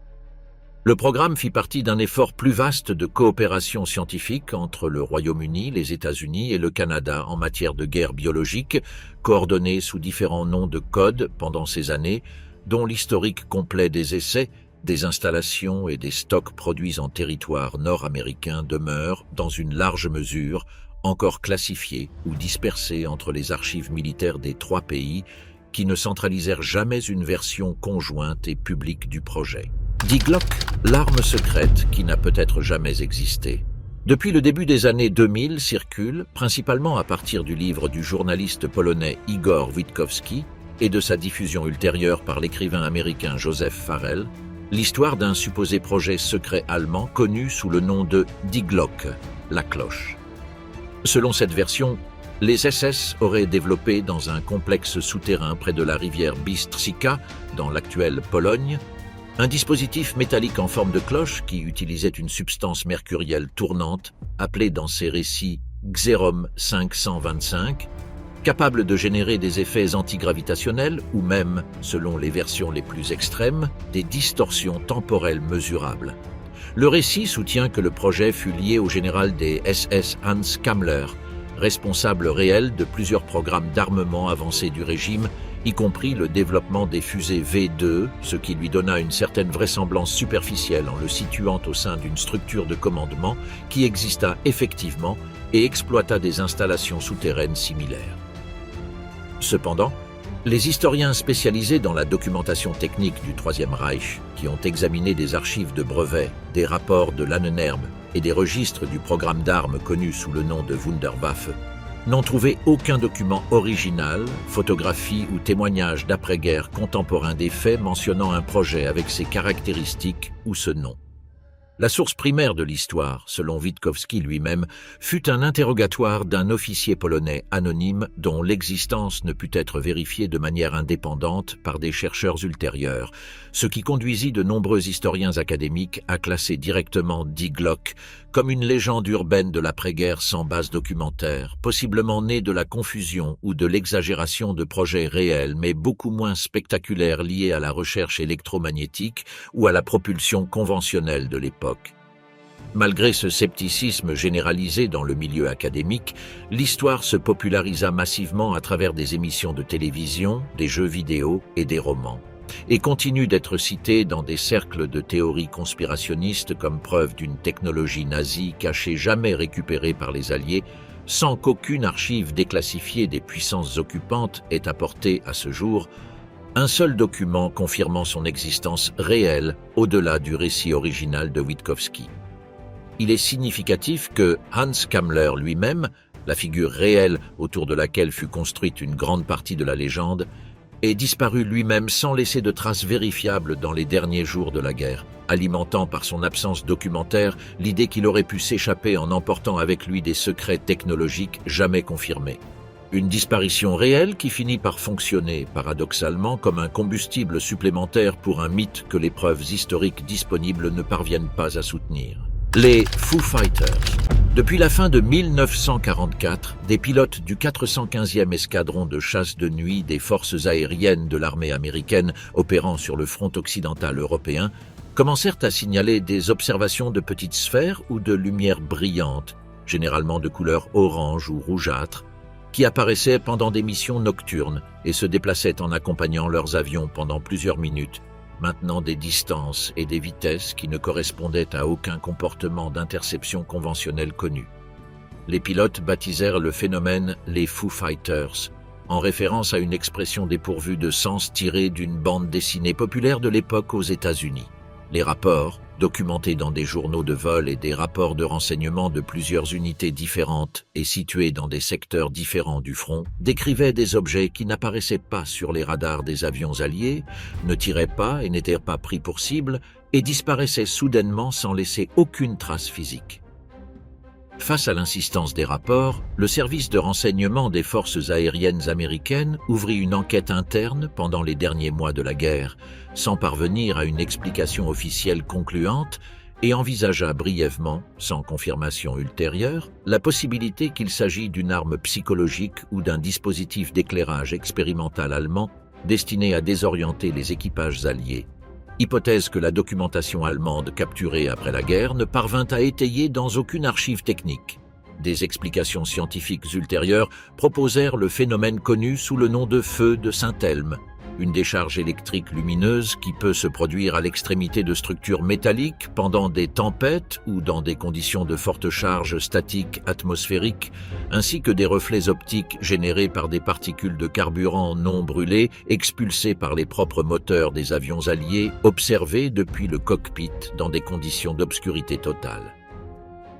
Le programme fit partie d'un effort plus vaste de coopération scientifique entre le Royaume-Uni, les États-Unis et le Canada en matière de guerre biologique, coordonné sous différents noms de code pendant ces années, dont l'historique complet des essais, des installations et des stocks produits en territoire nord-américain demeurent, dans une large mesure, encore classifiés ou dispersés entre les archives militaires des 3 pays qui ne centralisèrent jamais une version conjointe et publique du projet. Die Glock, l'arme secrète qui n'a peut-être jamais existé. Depuis le début des années 2000 circule, principalement à partir du livre du journaliste polonais Igor Witkowski et de sa diffusion ultérieure par l'écrivain américain Joseph Farrell, l'histoire d'un supposé projet secret allemand connu sous le nom de Die Glock, la cloche. Selon cette version, les SS auraient développé dans un complexe souterrain près de la rivière Bystrzyca, dans l'actuelle Pologne, un dispositif métallique en forme de cloche qui utilisait une substance mercurielle tournante, appelée dans ses récits Xerom 525, capable de générer des effets antigravitationnels ou même, selon les versions les plus extrêmes, des distorsions temporelles mesurables. Le récit soutient que le projet fut lié au général des SS Hans Kammler, responsable réel de plusieurs programmes d'armement avancés du régime, y compris le développement des fusées V2, ce qui lui donna une certaine vraisemblance superficielle en le situant au sein d'une structure de commandement qui exista effectivement et exploita des installations souterraines similaires. Cependant, les historiens spécialisés dans la documentation technique du Troisième Reich, qui ont examiné des archives de brevets, des rapports de l'Ahnenerbe et des registres du programme d'armes connu sous le nom de Wunderwaffe, n'ont trouvé aucun document original, photographie ou témoignage d'après-guerre contemporain des faits mentionnant un projet avec ces caractéristiques ou ce nom. La source primaire de l'histoire, selon Witkowski lui-même, fut un interrogatoire d'un officier polonais anonyme dont l'existence ne put être vérifiée de manière indépendante par des chercheurs ultérieurs, ce qui conduisit de nombreux historiens académiques à classer directement Die Glock comme une légende urbaine de l'après-guerre sans base documentaire, possiblement née de la confusion ou de l'exagération de projets réels mais beaucoup moins spectaculaires liés à la recherche électromagnétique ou à la propulsion conventionnelle de l'époque. Malgré ce scepticisme généralisé dans le milieu académique, l'histoire se popularisa massivement à travers des émissions de télévision, des jeux vidéo et des romans, et continue d'être citée dans des cercles de théories conspirationnistes comme preuve d'une technologie nazie cachée jamais récupérée par les Alliés, sans qu'aucune archive déclassifiée des puissances occupantes ait apporté à ce jour un seul document confirmant son existence réelle au-delà du récit original de Witkowski. Il est significatif que Hans Kammler lui-même, la figure réelle autour de laquelle fut construite une grande partie de la légende, ait disparu lui-même sans laisser de traces vérifiables dans les derniers jours de la guerre, alimentant par son absence documentaire l'idée qu'il aurait pu s'échapper en emportant avec lui des secrets technologiques jamais confirmés. Une disparition réelle qui finit par fonctionner, paradoxalement, comme un combustible supplémentaire pour un mythe que les preuves historiques disponibles ne parviennent pas à soutenir. Les Foo Fighters. Depuis la fin de 1944, des pilotes du 415e escadron de chasse de nuit des forces aériennes de l'armée américaine opérant sur le front occidental européen commencèrent à signaler des observations de petites sphères ou de lumière brillante, généralement de couleur orange ou rougeâtre, qui apparaissaient pendant des missions nocturnes et se déplaçaient en accompagnant leurs avions pendant plusieurs minutes, maintenant des distances et des vitesses qui ne correspondaient à aucun comportement d'interception conventionnel connu. Les pilotes baptisèrent le phénomène les Foo Fighters, en référence à une expression dépourvue de sens tirée d'une bande dessinée populaire de l'époque aux États-Unis. Les rapports, documentés dans des journaux de vol et des rapports de renseignement de plusieurs unités différentes et situées dans des secteurs différents du front, décrivaient des objets qui n'apparaissaient pas sur les radars des avions alliés, ne tiraient pas et n'étaient pas pris pour cible, et disparaissaient soudainement sans laisser aucune trace physique. Face à l'insistance des rapports, le service de renseignement des forces aériennes américaines ouvrit une enquête interne pendant les derniers mois de la guerre, sans parvenir à une explication officielle concluante, et envisagea brièvement, sans confirmation ultérieure, la possibilité qu'il s'agit d'une arme psychologique ou d'un dispositif d'éclairage expérimental allemand destiné à désorienter les équipages alliés. Hypothèse que la documentation allemande capturée après la guerre ne parvint à étayer dans aucune archive technique. Des explications scientifiques ultérieures proposèrent le phénomène connu sous le nom de feu de Saint-Elme, une décharge électrique lumineuse qui peut se produire à l'extrémité de structures métalliques pendant des tempêtes ou dans des conditions de forte charge statique atmosphérique, ainsi que des reflets optiques générés par des particules de carburant non brûlées expulsées par les propres moteurs des avions alliés observés depuis le cockpit dans des conditions d'obscurité totale.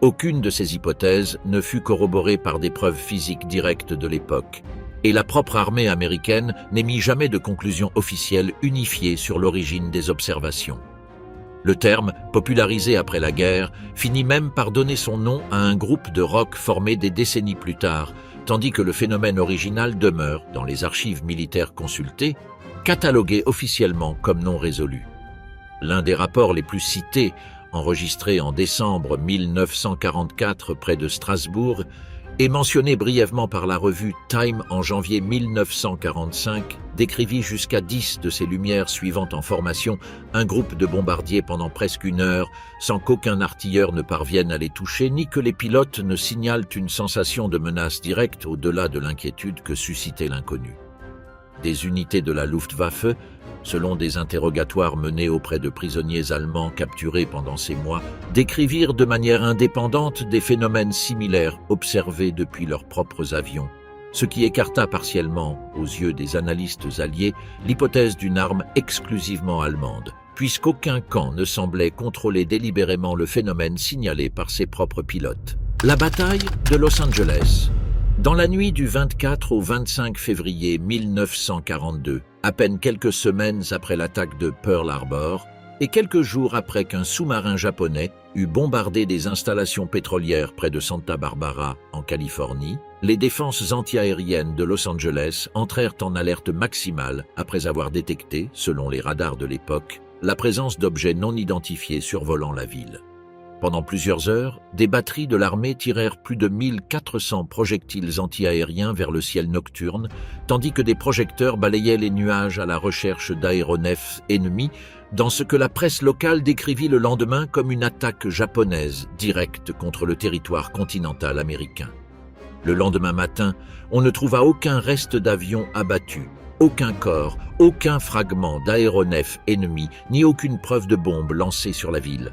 Aucune de ces hypothèses ne fut corroborée par des preuves physiques directes de l'époque, et la propre armée américaine n'émit jamais de conclusion officielle unifiée sur l'origine des observations. Le terme, popularisé après la guerre, finit même par donner son nom à un groupe de rock formé des décennies plus tard, tandis que le phénomène original demeure, dans les archives militaires consultées, catalogué officiellement comme non résolu. L'un des rapports les plus cités, enregistré en décembre 1944 près de Strasbourg, et mentionné brièvement par la revue Time en janvier 1945, décrivit jusqu'à 10 de ces lumières suivant en formation un groupe de bombardiers pendant presque une heure, sans qu'aucun artilleur ne parvienne à les toucher, ni que les pilotes ne signalent une sensation de menace directe au-delà de l'inquiétude que suscitait l'inconnu. Des unités de la Luftwaffe, selon des interrogatoires menés auprès de prisonniers allemands capturés pendant ces mois, décrivirent de manière indépendante des phénomènes similaires observés depuis leurs propres avions, ce qui écarta partiellement, aux yeux des analystes alliés, l'hypothèse d'une arme exclusivement allemande, puisqu'aucun camp ne semblait contrôler délibérément le phénomène signalé par ses propres pilotes. La bataille de Los Angeles. Dans la nuit du 24 au 25 février 1942, à peine quelques semaines après l'attaque de Pearl Harbor, et quelques jours après qu'un sous-marin japonais eut bombardé des installations pétrolières près de Santa Barbara, en Californie, les défenses antiaériennes de Los Angeles entrèrent en alerte maximale après avoir détecté, selon les radars de l'époque, la présence d'objets non identifiés survolant la ville. Pendant plusieurs heures, des batteries de l'armée tirèrent plus de 1400 projectiles antiaériens vers le ciel nocturne, tandis que des projecteurs balayaient les nuages à la recherche d'aéronefs ennemis, dans ce que la presse locale décrivit le lendemain comme une attaque japonaise directe contre le territoire continental américain. Le lendemain matin, on ne trouva aucun reste d'avion abattu, aucun corps, aucun fragment d'aéronef ennemi, ni aucune preuve de bombe lancée sur la ville.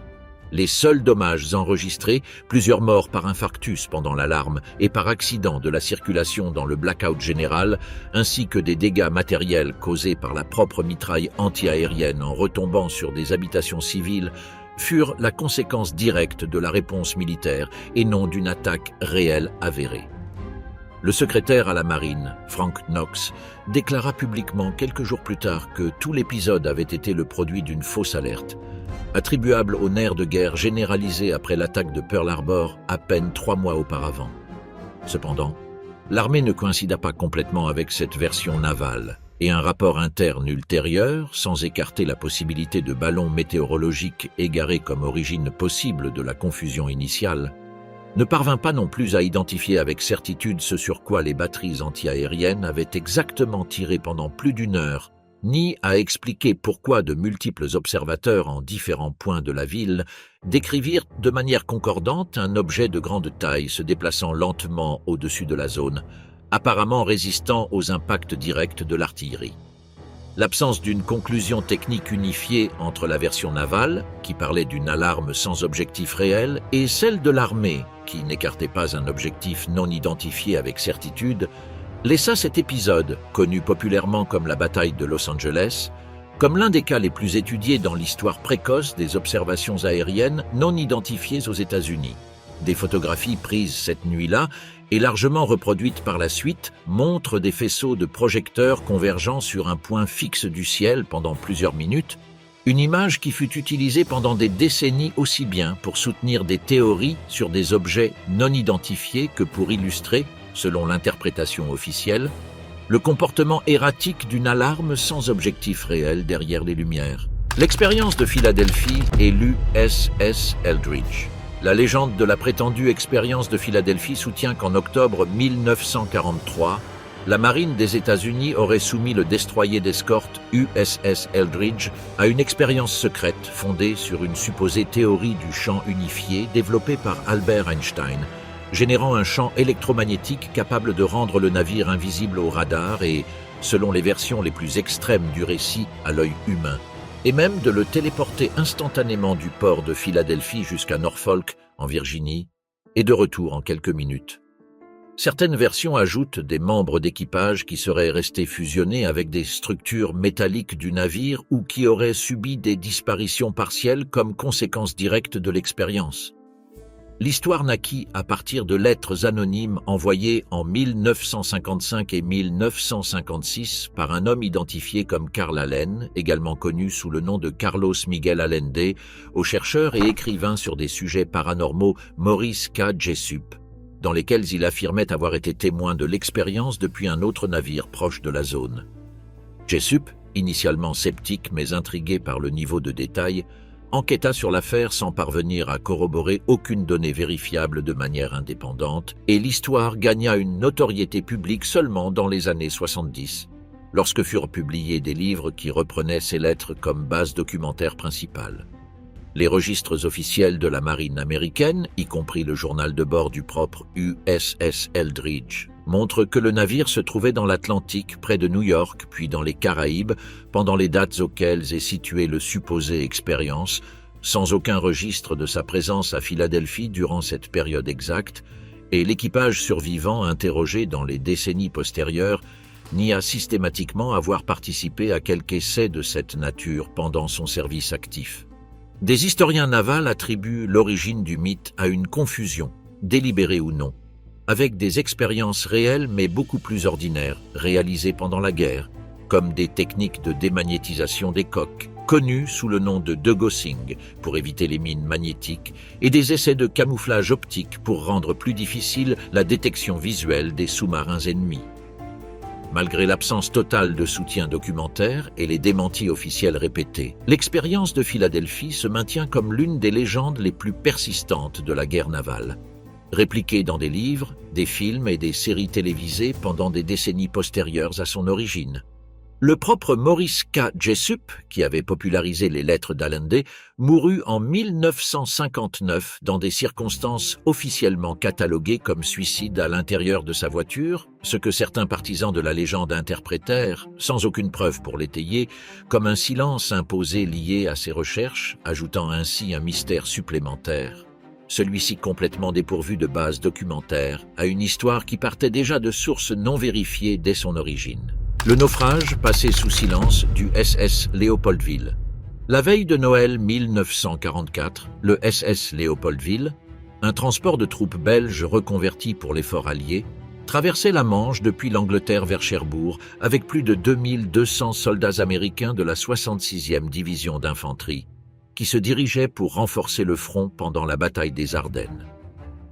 Les seuls dommages enregistrés, plusieurs morts par infarctus pendant l'alarme et par accident de la circulation dans le blackout général, ainsi que des dégâts matériels causés par la propre mitraille antiaérienne en retombant sur des habitations civiles, furent la conséquence directe de la réponse militaire et non d'une attaque réelle avérée. Le secrétaire à la marine, Frank Knox, déclara publiquement quelques jours plus tard que tout l'épisode avait été le produit d'une fausse alerte, attribuable au nerf de guerre généralisé après l'attaque de Pearl Harbor à peine 3 mois auparavant. Cependant, l'armée ne coïncida pas complètement avec cette version navale, et un rapport interne ultérieur, sans écarter la possibilité de ballons météorologiques égarés comme origine possible de la confusion initiale, ne parvint pas non plus à identifier avec certitude ce sur quoi les batteries antiaériennes avaient exactement tiré pendant plus d'une heure, ni à expliquer pourquoi de multiples observateurs en différents points de la ville décrivirent de manière concordante un objet de grande taille se déplaçant lentement au-dessus de la zone, apparemment résistant aux impacts directs de l'artillerie. L'absence d'une conclusion technique unifiée entre la version navale, qui parlait d'une alarme sans objectif réel, et celle de l'armée, qui n'écartait pas un objectif non identifié avec certitude, laissa cet épisode, connu populairement comme la bataille de Los Angeles, comme l'un des cas les plus étudiés dans l'histoire précoce des observations aériennes non identifiées aux États-Unis. Des photographies prises cette nuit-là et largement reproduites par la suite montrent des faisceaux de projecteurs convergeant sur un point fixe du ciel pendant plusieurs minutes, une image qui fut utilisée pendant des décennies aussi bien pour soutenir des théories sur des objets non identifiés que pour illustrer, selon l'interprétation officielle, le comportement erratique d'une alarme sans objectif réel derrière les lumières. L'expérience de Philadelphie est l'USS Eldridge. La légende de la prétendue expérience de Philadelphie soutient qu'en octobre 1943, la marine des États-Unis aurait soumis le destroyer d'escorte USS Eldridge à une expérience secrète fondée sur une supposée théorie du champ unifié développée par Albert Einstein, générant un champ électromagnétique capable de rendre le navire invisible au radar et, selon les versions les plus extrêmes du récit, à l'œil humain, et même de le téléporter instantanément du port de Philadelphie jusqu'à Norfolk, en Virginie, et de retour en quelques minutes. Certaines versions ajoutent des membres d'équipage qui seraient restés fusionnés avec des structures métalliques du navire ou qui auraient subi des disparitions partielles comme conséquence directe de l'expérience. L'histoire naquit à partir de lettres anonymes envoyées en 1955 et 1956 par un homme identifié comme Carl Allen, également connu sous le nom de Carlos Miguel Allende, au chercheur et écrivain sur des sujets paranormaux Maurice K. Jessup, dans lesquels il affirmait avoir été témoin de l'expérience depuis un autre navire proche de la zone. Jessup, initialement sceptique mais intrigué par le niveau de détail, enquêta sur l'affaire sans parvenir à corroborer aucune donnée vérifiable de manière indépendante, et l'histoire gagna une notoriété publique seulement dans les années 70, lorsque furent publiés des livres qui reprenaient ces lettres comme base documentaire principale. Les registres officiels de la marine américaine, y compris le journal de bord du propre USS Eldridge, montrent que le navire se trouvait dans l'Atlantique, près de New York, puis dans les Caraïbes, pendant les dates auxquelles est située le supposé expérience, sans aucun registre de sa présence à Philadelphie durant cette période exacte, et l'équipage survivant interrogé dans les décennies postérieures nia systématiquement avoir participé à quelque essai de cette nature pendant son service actif. Des historiens navals attribuent l'origine du mythe à une confusion, délibérée ou non, avec des expériences réelles mais beaucoup plus ordinaires, réalisées pendant la guerre, comme des techniques de démagnétisation des coques, connues sous le nom de degaussing pour éviter les mines magnétiques, et des essais de camouflage optique pour rendre plus difficile la détection visuelle des sous-marins ennemis. Malgré l'absence totale de soutien documentaire et les démentis officiels répétés, l'expérience de Philadelphie se maintient comme l'une des légendes les plus persistantes de la guerre navale, répliquée dans des livres, des films et des séries télévisées pendant des décennies postérieures à son origine. Le propre Maurice K. Jessup, qui avait popularisé les lettres d'Allende, mourut en 1959 dans des circonstances officiellement cataloguées comme suicide à l'intérieur de sa voiture, ce que certains partisans de la légende interprétèrent, sans aucune preuve pour l'étayer, comme un silence imposé lié à ses recherches, ajoutant ainsi un mystère supplémentaire, celui-ci complètement dépourvu de base documentaire, à une histoire qui partait déjà de sources non vérifiées dès son origine. Le naufrage passé sous silence du SS Léopoldville. La veille de Noël 1944, le SS Léopoldville, un transport de troupes belges reconverti pour l'effort allié, traversait la Manche depuis l'Angleterre vers Cherbourg avec plus de 2200 soldats américains de la 66e division d'infanterie, qui se dirigeaient pour renforcer le front pendant la bataille des Ardennes.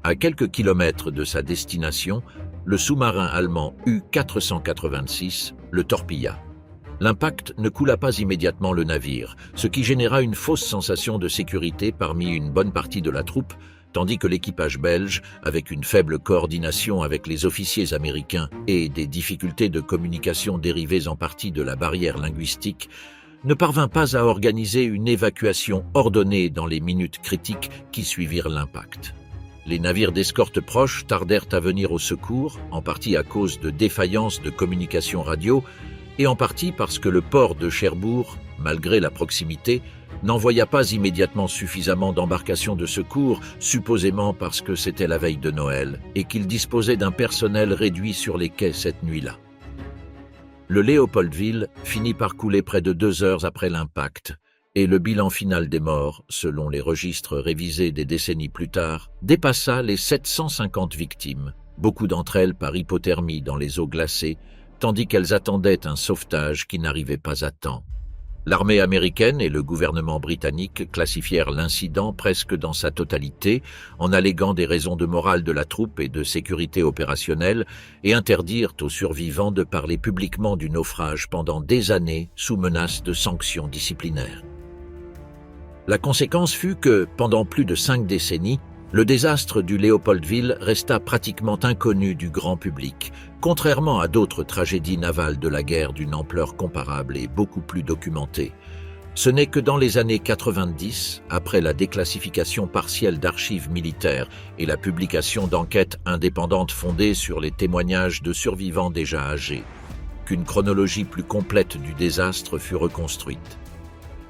À quelques kilomètres de sa destination, le sous-marin allemand U-486 le torpilla. L'impact ne coula pas immédiatement le navire, ce qui généra une fausse sensation de sécurité parmi une bonne partie de la troupe, tandis que l'équipage belge, avec une faible coordination avec les officiers américains et des difficultés de communication dérivées en partie de la barrière linguistique, ne parvint pas à organiser une évacuation ordonnée dans les minutes critiques qui suivirent l'impact. Les navires d'escorte proches tardèrent à venir au secours, en partie à cause de défaillances de communication radio et en partie parce que le port de Cherbourg, malgré la proximité, n'envoya pas immédiatement suffisamment d'embarcations de secours, supposément parce que c'était la veille de Noël et qu'il disposait d'un personnel réduit sur les quais cette nuit-là. Le Léopoldville finit par couler près de 2 heures après l'impact, et le bilan final des morts, selon les registres révisés des décennies plus tard, dépassa les 750 victimes, beaucoup d'entre elles par hypothermie dans les eaux glacées, tandis qu'elles attendaient un sauvetage qui n'arrivait pas à temps. L'armée américaine et le gouvernement britannique classifièrent l'incident presque dans sa totalité en alléguant des raisons de morale de la troupe et de sécurité opérationnelle et interdirent aux survivants de parler publiquement du naufrage pendant des années sous menace de sanctions disciplinaires. La conséquence fut que, pendant plus de 5 décennies, le désastre du Léopoldville resta pratiquement inconnu du grand public, contrairement à d'autres tragédies navales de la guerre d'une ampleur comparable et beaucoup plus documentée. Ce n'est que dans les années 90, après la déclassification partielle d'archives militaires et la publication d'enquêtes indépendantes fondées sur les témoignages de survivants déjà âgés, qu'une chronologie plus complète du désastre fut reconstruite.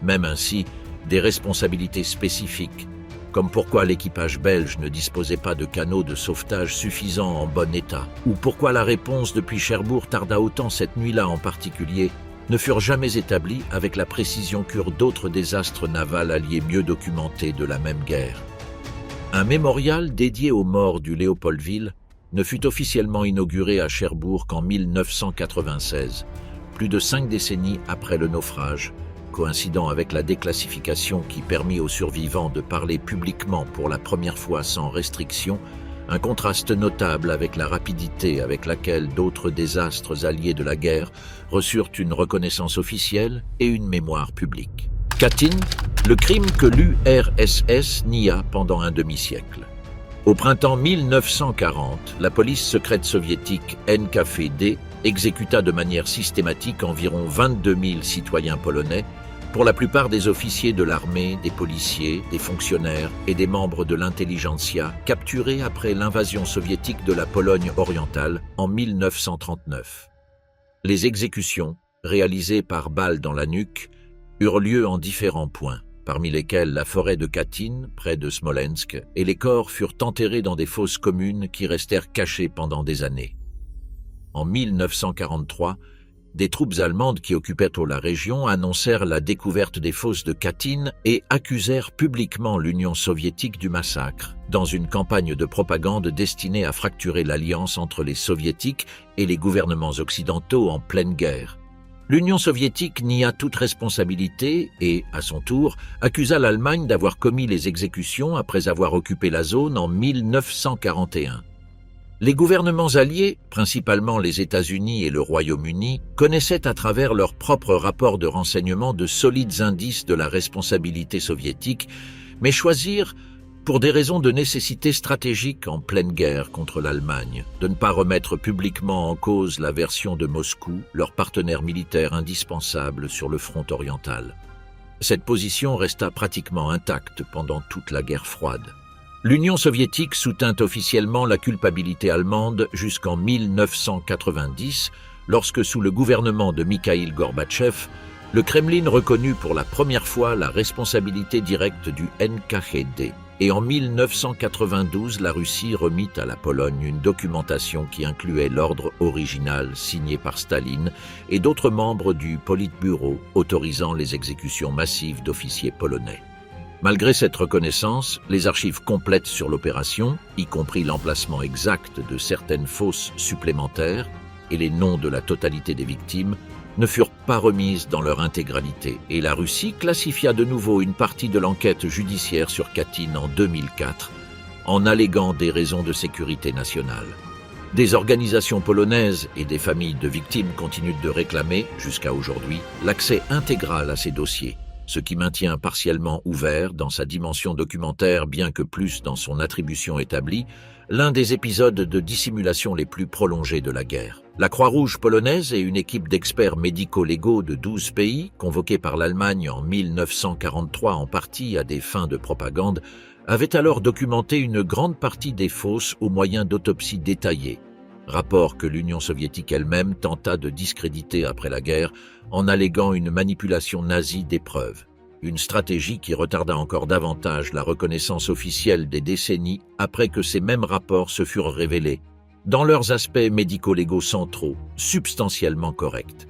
Même ainsi, des responsabilités spécifiques, comme pourquoi l'équipage belge ne disposait pas de canaux de sauvetage suffisants en bon état, ou pourquoi la réponse depuis Cherbourg tarda autant cette nuit-là en particulier, ne furent jamais établies avec la précision qu'eurent d'autres désastres navals alliés mieux documentés de la même guerre. Un mémorial dédié aux morts du Léopoldville ne fut officiellement inauguré à Cherbourg qu'en 1996, plus de 5 décennies après le naufrage, coïncidant avec la déclassification qui permit aux survivants de parler publiquement pour la première fois sans restriction, un contraste notable avec la rapidité avec laquelle d'autres désastres alliés de la guerre reçurent une reconnaissance officielle et une mémoire publique. Katyn, le crime que l'URSS nia pendant un demi-siècle. Au printemps 1940, la police secrète soviétique NKVD exécuta de manière systématique environ 22 000 citoyens polonais, pour la plupart des officiers de l'armée, des policiers, des fonctionnaires et des membres de l'intelligentsia capturés après l'invasion soviétique de la Pologne orientale en 1939. Les exécutions, réalisées par balles dans la nuque, eurent lieu en différents points, parmi lesquels la forêt de Katyn, près de Smolensk, et les corps furent enterrés dans des fosses communes qui restèrent cachées pendant des années. En 1943, des troupes allemandes qui occupaient la région annoncèrent la découverte des fosses de Katyn et accusèrent publiquement l'Union soviétique du massacre, dans une campagne de propagande destinée à fracturer l'alliance entre les soviétiques et les gouvernements occidentaux en pleine guerre. L'Union soviétique nia toute responsabilité et, à son tour, accusa l'Allemagne d'avoir commis les exécutions après avoir occupé la zone en 1941. Les gouvernements alliés, principalement les États-Unis et le Royaume-Uni, connaissaient à travers leurs propres rapports de renseignement de solides indices de la responsabilité soviétique, mais choisirent, pour des raisons de nécessité stratégique en pleine guerre contre l'Allemagne, de ne pas remettre publiquement en cause la version de Moscou, leur partenaire militaire indispensable sur le front oriental. Cette position resta pratiquement intacte pendant toute la guerre froide. L'Union soviétique soutint officiellement la culpabilité allemande jusqu'en 1990, lorsque sous le gouvernement de Mikhaïl Gorbatchev, le Kremlin reconnut pour la première fois la responsabilité directe du NKVD. Et en 1992, la Russie remit à la Pologne une documentation qui incluait l'ordre original signé par Staline et d'autres membres du Politburo autorisant les exécutions massives d'officiers polonais. Malgré cette reconnaissance, les archives complètes sur l'opération, y compris l'emplacement exact de certaines fosses supplémentaires et les noms de la totalité des victimes, ne furent pas remises dans leur intégralité et la Russie classifia de nouveau une partie de l'enquête judiciaire sur Katyn en 2004 en alléguant des raisons de sécurité nationale. Des organisations polonaises et des familles de victimes continuent de réclamer, jusqu'à aujourd'hui, l'accès intégral à ces dossiers, ce qui maintient partiellement ouvert dans sa dimension documentaire bien que plus dans son attribution établie, l'un des épisodes de dissimulation les plus prolongés de la guerre. La Croix-Rouge polonaise et une équipe d'experts médico-légaux de 12 pays, convoqués par l'Allemagne en 1943 en partie à des fins de propagande, avaient alors documenté une grande partie des fosses au moyen d'autopsies détaillées, rapport que l'Union soviétique elle-même tenta de discréditer après la guerre en alléguant une manipulation nazie des preuves. Une stratégie qui retarda encore davantage la reconnaissance officielle des décennies après que ces mêmes rapports se furent révélés, dans leurs aspects médico-légaux centraux, substantiellement corrects.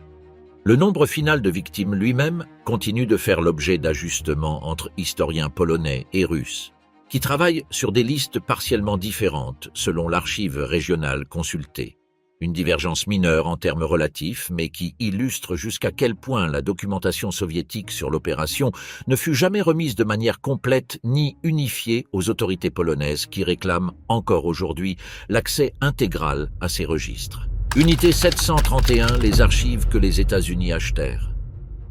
Le nombre final de victimes lui-même continue de faire l'objet d'ajustements entre historiens polonais et russes, qui travaillent sur des listes partiellement différentes selon l'archive régionale consultée. Une divergence mineure en termes relatifs, mais qui illustre jusqu'à quel point la documentation soviétique sur l'opération ne fut jamais remise de manière complète ni unifiée aux autorités polonaises qui réclament encore aujourd'hui l'accès intégral à ces registres. Unité 731, les archives que les États-Unis achetèrent.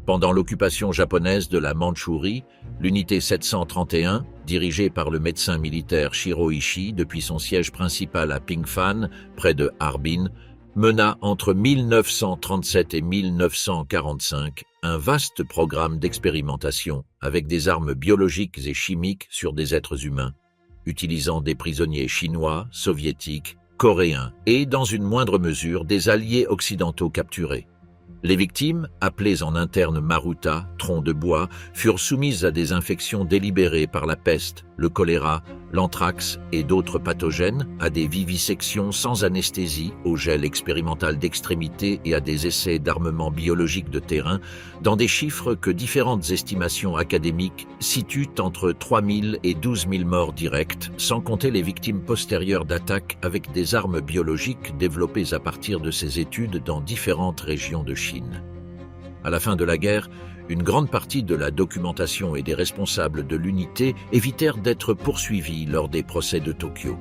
Pendant l'occupation japonaise de la Mandchourie, l'unité 731, dirigée par le médecin militaire Shiro Ishii depuis son siège principal à Pingfan, près de Harbin, mena entre 1937 et 1945 un vaste programme d'expérimentation avec des armes biologiques et chimiques sur des êtres humains, utilisant des prisonniers chinois, soviétiques, coréens et, dans une moindre mesure, des alliés occidentaux capturés. Les victimes, appelées en interne maruta, troncs de bois, furent soumises à des infections délibérées par la peste, le choléra, l'anthrax et d'autres pathogènes, à des vivisections sans anesthésie, au gel expérimental d'extrémité et à des essais d'armement biologique de terrain, dans des chiffres que différentes estimations académiques situent entre 3 000 et 12 000 morts directes, sans compter les victimes postérieures d'attaques avec des armes biologiques développées à partir de ces études dans différentes régions de Chine. À la fin de la guerre, une grande partie de la documentation et des responsables de l'unité évitèrent d'être poursuivis lors des procès de Tokyo.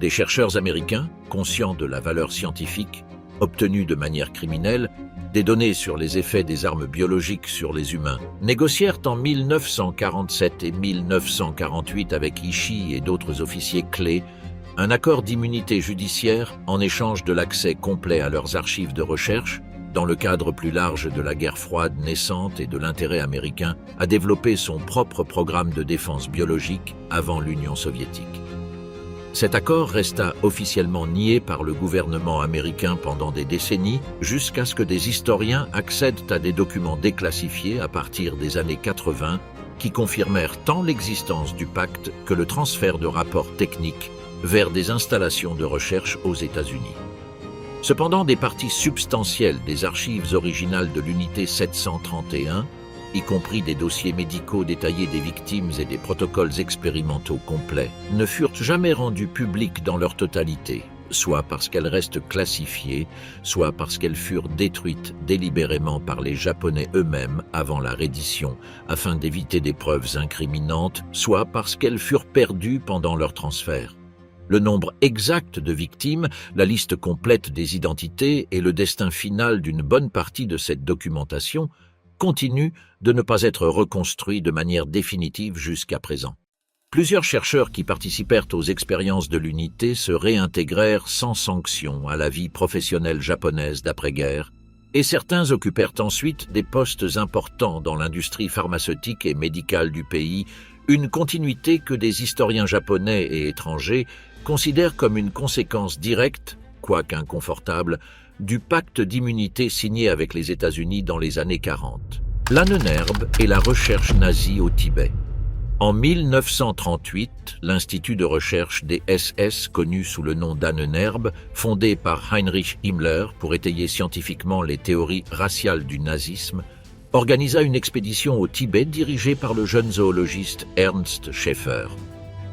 Des chercheurs américains, conscients de la valeur scientifique, obtenue de manière criminelle, des données sur les effets des armes biologiques sur les humains, négocièrent en 1947 et 1948 avec Ishii et d'autres officiers clés un accord d'immunité judiciaire en échange de l'accès complet à leurs archives de recherche, dans le cadre plus large de la guerre froide naissante et de l'intérêt américain à développer son propre programme de défense biologique avant l'Union soviétique. Cet accord resta officiellement nié par le gouvernement américain pendant des décennies, jusqu'à ce que des historiens accèdent à des documents déclassifiés à partir des années 80 qui confirmèrent tant l'existence du pacte que le transfert de rapports techniques vers des installations de recherche aux États-Unis. Cependant, des parties substantielles des archives originales de l'unité 731, y compris des dossiers médicaux détaillés des victimes et des protocoles expérimentaux complets, ne furent jamais rendus publics dans leur totalité, soit parce qu'elles restent classifiées, soit parce qu'elles furent détruites délibérément par les Japonais eux-mêmes avant la reddition, afin d'éviter des preuves incriminantes, soit parce qu'elles furent perdues pendant leur transfert. Le nombre exact de victimes, la liste complète des identités et le destin final d'une bonne partie de cette documentation continuent de ne pas être reconstruits de manière définitive jusqu'à présent. Plusieurs chercheurs qui participèrent aux expériences de l'unité se réintégrèrent sans sanction à la vie professionnelle japonaise d'après-guerre, et certains occupèrent ensuite des postes importants dans l'industrie pharmaceutique et médicale du pays, une continuité que des historiens japonais et étrangers considèrent comme une conséquence directe, quoique inconfortable, du pacte d'immunité signé avec les États-Unis dans les années 40. L'Ahnenerbe et la recherche nazie au Tibet. En 1938, l'Institut de recherche des SS, connu sous le nom d'Ahnenerbe, fondé par Heinrich Himmler pour étayer scientifiquement les théories raciales du nazisme, organisa une expédition au Tibet dirigée par le jeune zoologiste Ernst Schaeffer.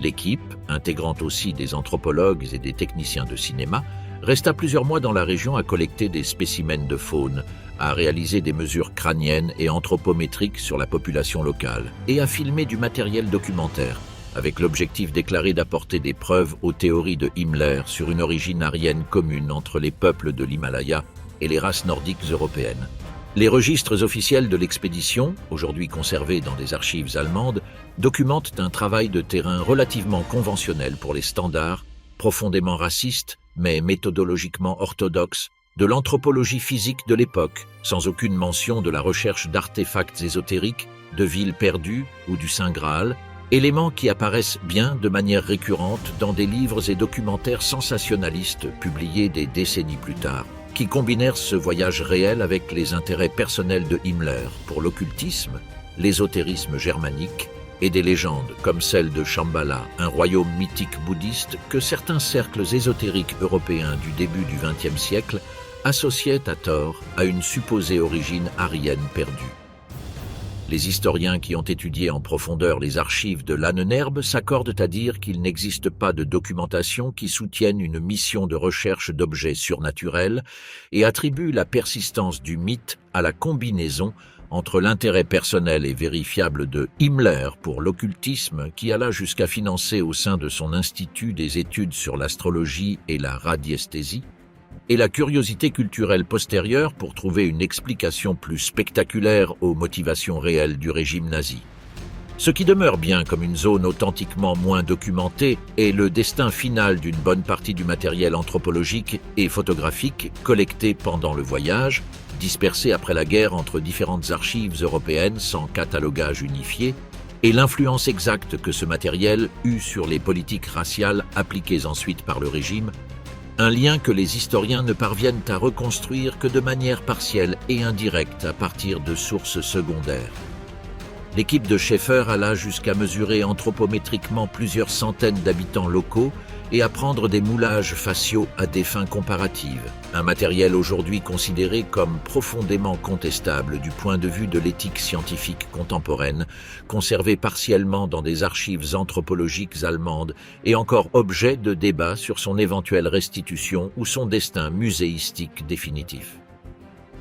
L'équipe, intégrant aussi des anthropologues et des techniciens de cinéma, resta plusieurs mois dans la région à collecter des spécimens de faune, à réaliser des mesures crâniennes et anthropométriques sur la population locale et à filmer du matériel documentaire, avec l'objectif déclaré d'apporter des preuves aux théories de Himmler sur une origine aryenne commune entre les peuples de l'Himalaya et les races nordiques européennes. Les registres officiels de l'expédition, aujourd'hui conservés dans des archives allemandes, documentent un travail de terrain relativement conventionnel pour les standards, profondément raciste, mais méthodologiquement orthodoxe, de l'anthropologie physique de l'époque, sans aucune mention de la recherche d'artefacts ésotériques, de villes perdues ou du Saint Graal, éléments qui apparaissent bien de manière récurrente dans des livres et documentaires sensationnalistes publiés des décennies plus tard, qui combinèrent ce voyage réel avec les intérêts personnels de Himmler pour l'occultisme, l'ésotérisme germanique et des légendes comme celle de Shambhala, un royaume mythique bouddhiste que certains cercles ésotériques européens du début du XXe siècle associaient à tort à une supposée origine aryenne perdue. Les historiens qui ont étudié en profondeur les archives de Lahnenerbe s'accordent à dire qu'il n'existe pas de documentation qui soutienne une mission de recherche d'objets surnaturels et attribuent la persistance du mythe à la combinaison entre l'intérêt personnel et vérifiable de Himmler pour l'occultisme, qui alla jusqu'à financer au sein de son institut des études sur l'astrologie et la radiesthésie, et la curiosité culturelle postérieure pour trouver une explication plus spectaculaire aux motivations réelles du régime nazi. Ce qui demeure bien comme une zone authentiquement moins documentée est le destin final d'une bonne partie du matériel anthropologique et photographique collecté pendant le voyage, dispersé après la guerre entre différentes archives européennes sans catalogage unifié, et l'influence exacte que ce matériel eut sur les politiques raciales appliquées ensuite par le régime, un lien que les historiens ne parviennent à reconstruire que de manière partielle et indirecte à partir de sources secondaires. L'équipe de Schaeffer alla jusqu'à mesurer anthropométriquement plusieurs centaines d'habitants locaux et à prendre des moulages faciaux à des fins comparatives, un matériel aujourd'hui considéré comme profondément contestable du point de vue de l'éthique scientifique contemporaine, conservé partiellement dans des archives anthropologiques allemandes et encore objet de débat sur son éventuelle restitution ou son destin muséistique définitif.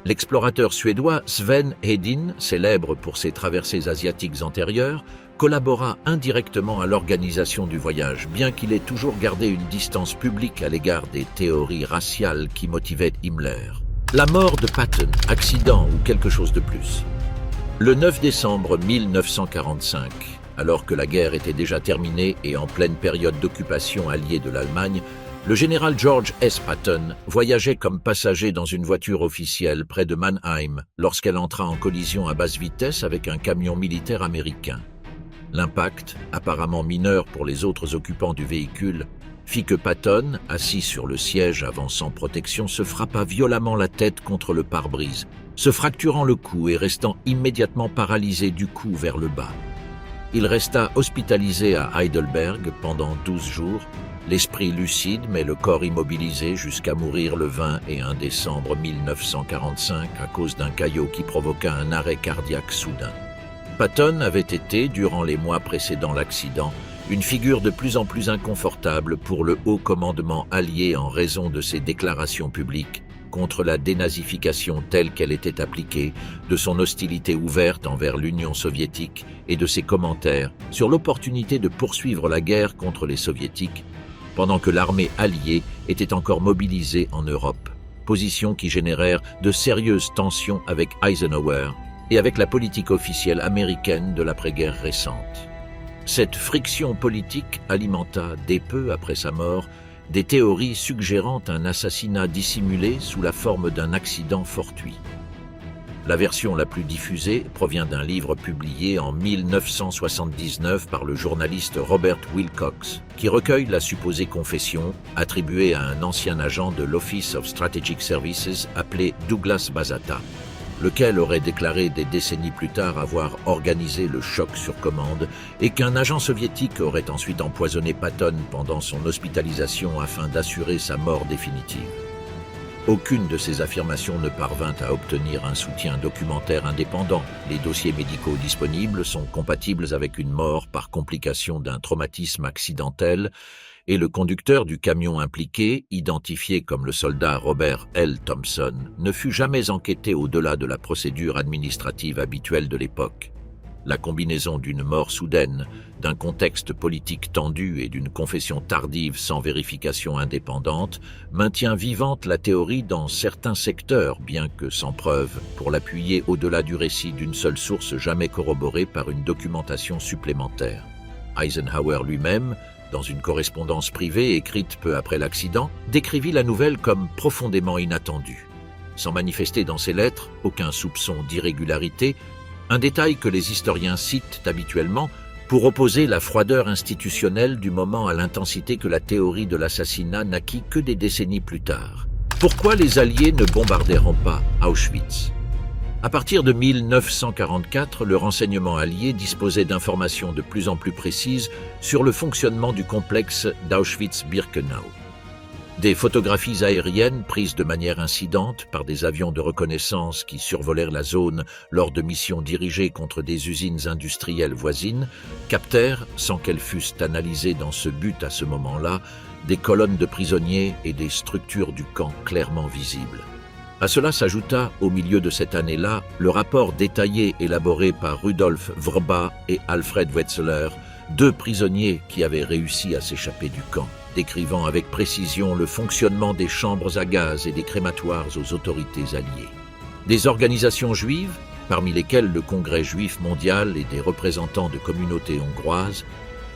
L'explorateur suédois Sven Hedin, célèbre pour ses traversées asiatiques antérieures, collabora indirectement à l'organisation du voyage, bien qu'il ait toujours gardé une distance publique à l'égard des théories raciales qui motivaient Himmler. La mort de Patton, accident ou quelque chose de plus. Le 9 décembre 1945, alors que la guerre était déjà terminée et en pleine période d'occupation alliée de l'Allemagne, le général George S. Patton voyageait comme passager dans une voiture officielle près de Mannheim lorsqu'elle entra en collision à basse vitesse avec un camion militaire américain. L'impact, apparemment mineur pour les autres occupants du véhicule, fit que Patton, assis sur le siège avant sans protection, se frappa violemment la tête contre le pare-brise, se fracturant le cou et restant immédiatement paralysé du cou vers le bas. Il resta hospitalisé à Heidelberg pendant 12 jours, l'esprit lucide mais le corps immobilisé jusqu'à mourir le 20 et 1 décembre 1945 à cause d'un caillot qui provoqua un arrêt cardiaque soudain. Patton avait été, durant les mois précédant l'accident, une figure de plus en plus inconfortable pour le haut commandement allié en raison de ses déclarations publiques contre la dénazification telle qu'elle était appliquée, de son hostilité ouverte envers l'Union soviétique et de ses commentaires sur l'opportunité de poursuivre la guerre contre les soviétiques pendant que l'armée alliée était encore mobilisée en Europe, positions qui générèrent de sérieuses tensions avec Eisenhower et avec la politique officielle américaine de l'après-guerre récente. Cette friction politique alimenta, dès peu après sa mort, des théories suggérant un assassinat dissimulé sous la forme d'un accident fortuit. La version la plus diffusée provient d'un livre publié en 1979 par le journaliste Robert Wilcox, qui recueille la supposée confession attribuée à un ancien agent de l'Office of Strategic Services appelé Douglas Bazata, lequel aurait déclaré des décennies plus tard avoir organisé le choc sur commande et qu'un agent soviétique aurait ensuite empoisonné Patton pendant son hospitalisation afin d'assurer sa mort définitive. Aucune de ces affirmations ne parvint à obtenir un soutien documentaire indépendant. Les dossiers médicaux disponibles sont compatibles avec une mort par complication d'un traumatisme accidentel et le conducteur du camion impliqué, identifié comme le soldat Robert L. Thompson, ne fut jamais enquêté au-delà de la procédure administrative habituelle de l'époque. La combinaison d'une mort soudaine, d'un contexte politique tendu et d'une confession tardive sans vérification indépendante maintient vivante la théorie dans certains secteurs, bien que sans preuve, pour l'appuyer au-delà du récit d'une seule source jamais corroborée par une documentation supplémentaire. Eisenhower lui-même, dans une correspondance privée écrite peu après l'accident, décrivit la nouvelle comme profondément inattendue. Sans manifester dans ses lettres aucun soupçon d'irrégularité, un détail que les historiens citent habituellement pour opposer la froideur institutionnelle du moment à l'intensité que la théorie de l'assassinat naquit que des décennies plus tard. Pourquoi les Alliés ne bombardèrent pas Auschwitz ? À partir de 1944, le renseignement allié disposait d'informations de plus en plus précises sur le fonctionnement du complexe d'Auschwitz-Birkenau. Des photographies aériennes prises de manière incidente par des avions de reconnaissance qui survolèrent la zone lors de missions dirigées contre des usines industrielles voisines captèrent, sans qu'elles fussent analysées dans ce but à ce moment-là, des colonnes de prisonniers et des structures du camp clairement visibles. À cela s'ajouta, au milieu de cette année-là, le rapport détaillé élaboré par Rudolf Vrba et Alfred Wetzler, 2 prisonniers qui avaient réussi à s'échapper du camp, décrivant avec précision le fonctionnement des chambres à gaz et des crématoires aux autorités alliées. Des organisations juives, parmi lesquelles le Congrès juif mondial et des représentants de communautés hongroises,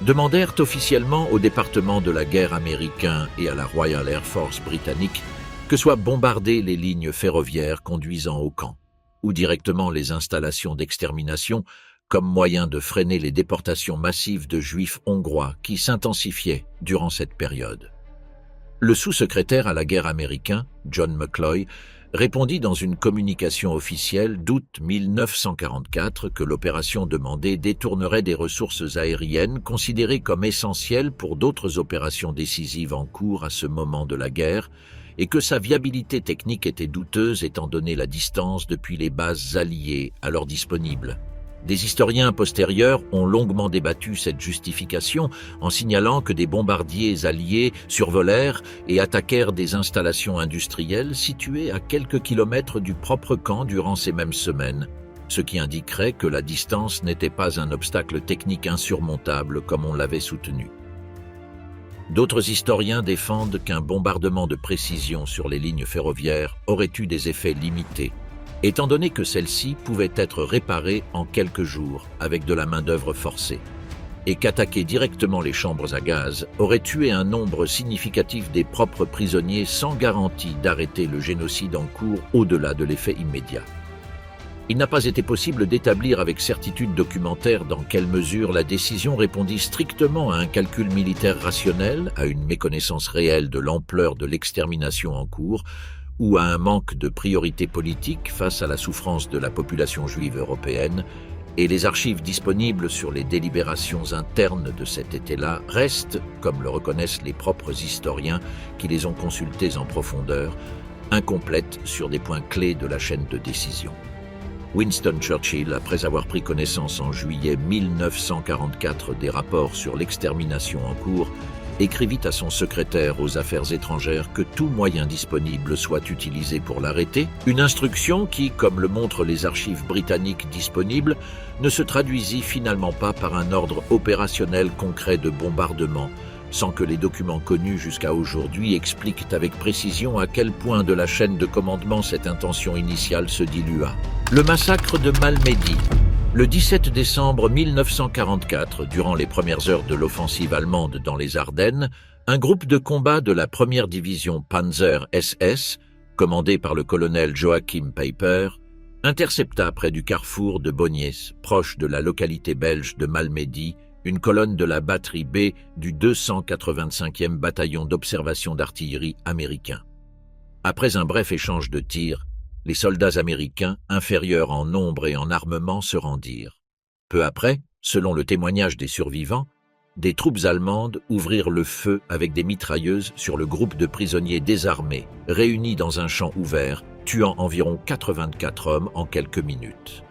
demandèrent officiellement au département de la guerre américain et à la Royal Air Force britannique que soient bombardées les lignes ferroviaires conduisant au camp, ou directement les installations d'extermination, comme moyen de freiner les déportations massives de Juifs hongrois qui s'intensifiaient durant cette période. Le sous-secrétaire à la guerre américain, John McCloy, répondit dans une communication officielle d'août 1944 que l'opération demandée détournerait des ressources aériennes considérées comme essentielles pour d'autres opérations décisives en cours à ce moment de la guerre, et que sa viabilité technique était douteuse étant donné la distance depuis les bases alliées alors disponibles. Des historiens postérieurs ont longuement débattu cette justification en signalant que des bombardiers alliés survolèrent et attaquèrent des installations industrielles situées à quelques kilomètres du propre camp durant ces mêmes semaines, ce qui indiquerait que la distance n'était pas un obstacle technique insurmontable comme on l'avait soutenu. D'autres historiens défendent qu'un bombardement de précision sur les lignes ferroviaires aurait eu des effets limités, étant donné que celles-ci pouvaient être réparées en quelques jours avec de la main-d'œuvre forcée, et qu'attaquer directement les chambres à gaz aurait tué un nombre significatif des propres prisonniers sans garantie d'arrêter le génocide en cours au-delà de l'effet immédiat. Il n'a pas été possible d'établir avec certitude documentaire dans quelle mesure la décision répondit strictement à un calcul militaire rationnel, à une méconnaissance réelle de l'ampleur de l'extermination en cours, ou à un manque de priorité politique face à la souffrance de la population juive européenne, et les archives disponibles sur les délibérations internes de cet été-là restent, comme le reconnaissent les propres historiens qui les ont consultées en profondeur, incomplètes sur des points clés de la chaîne de décision. Winston Churchill, après avoir pris connaissance en juillet 1944 des rapports sur l'extermination en cours, écrivit à son secrétaire aux Affaires étrangères que tout moyen disponible soit utilisé pour l'arrêter, une instruction qui, comme le montrent les archives britanniques disponibles, ne se traduisit finalement pas par un ordre opérationnel concret de bombardement, sans que les documents connus jusqu'à aujourd'hui expliquent avec précision à quel point de la chaîne de commandement cette intention initiale se dilua. Le massacre de Malmedy. Le 17 décembre 1944, durant les premières heures de l'offensive allemande dans les Ardennes, un groupe de combat de la 1re division Panzer SS, commandé par le colonel Joachim Peiper, intercepta près du carrefour de Bonies, proche de la localité belge de Malmedy, une colonne de la batterie B du 285e bataillon d'observation d'artillerie américain. Après un bref échange de tirs, les soldats américains, inférieurs en nombre et en armement, se rendirent. Peu après, selon le témoignage des survivants, des troupes allemandes ouvrirent le feu avec des mitrailleuses sur le groupe de prisonniers désarmés, réunis dans un champ ouvert, tuant environ 84 hommes en quelques minutes.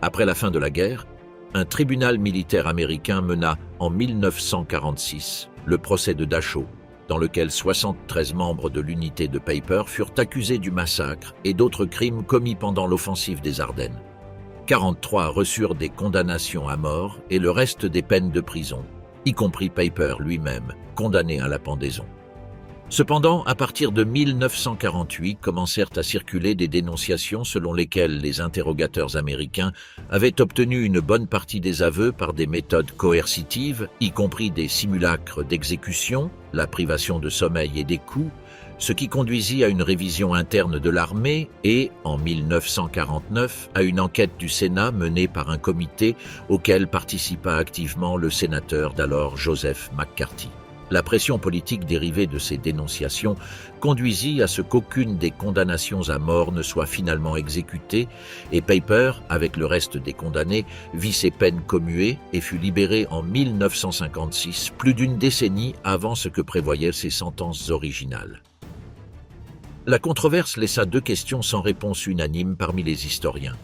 Après la fin de la guerre, un tribunal militaire américain mena, en 1946, le procès de Dachau, dans lequel 73 membres de l'unité de Peiper furent accusés du massacre et d'autres crimes commis pendant l'offensive des Ardennes. 43 reçurent des condamnations à mort et le reste des peines de prison, y compris Peiper lui-même, condamné à la pendaison. Cependant, à partir de 1948, commencèrent à circuler des dénonciations selon lesquelles les interrogateurs américains avaient obtenu une bonne partie des aveux par des méthodes coercitives, y compris des simulacres d'exécution, la privation de sommeil et des coups, ce qui conduisit à une révision interne de l'armée et, en 1949, à une enquête du Sénat menée par un comité auquel participa activement le sénateur d'alors Joseph McCarthy. La pression politique dérivée de ces dénonciations conduisit à ce qu'aucune des condamnations à mort ne soit finalement exécutée et Peiper, avec le reste des condamnés, vit ses peines commuées et fut libéré en 1956, plus d'une décennie avant ce que prévoyaient ses sentences originales. La controverse laissa deux questions sans réponse unanime parmi les historiens.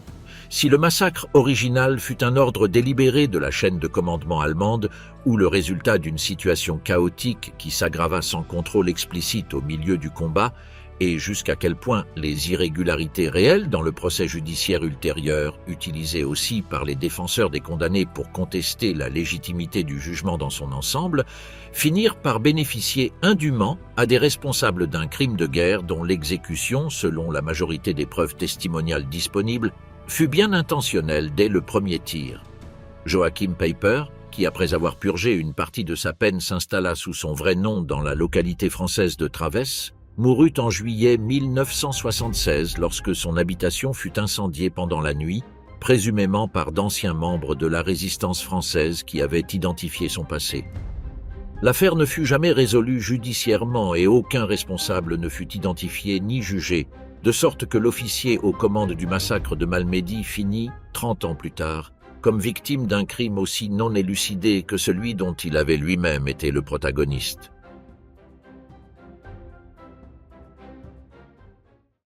Si le massacre original fut un ordre délibéré de la chaîne de commandement allemande ou le résultat d'une situation chaotique qui s'aggrava sans contrôle explicite au milieu du combat, et jusqu'à quel point les irrégularités réelles dans le procès judiciaire ultérieur, utilisées aussi par les défenseurs des condamnés pour contester la légitimité du jugement dans son ensemble, finirent par bénéficier indûment à des responsables d'un crime de guerre dont l'exécution, selon la majorité des preuves testimoniales disponibles, fut bien intentionnel dès le premier tir. Joachim Peiper, qui après avoir purgé une partie de sa peine s'installa sous son vrai nom dans la localité française de Travesse, mourut en juillet 1976 lorsque son habitation fut incendiée pendant la nuit, présumément par d'anciens membres de la résistance française qui avaient identifié son passé. L'affaire ne fut jamais résolue judiciairement et aucun responsable ne fut identifié ni jugé, de sorte que l'officier aux commandes du massacre de Malmedy finit, 30 ans plus tard, comme victime d'un crime aussi non élucidé que celui dont il avait lui-même été le protagoniste.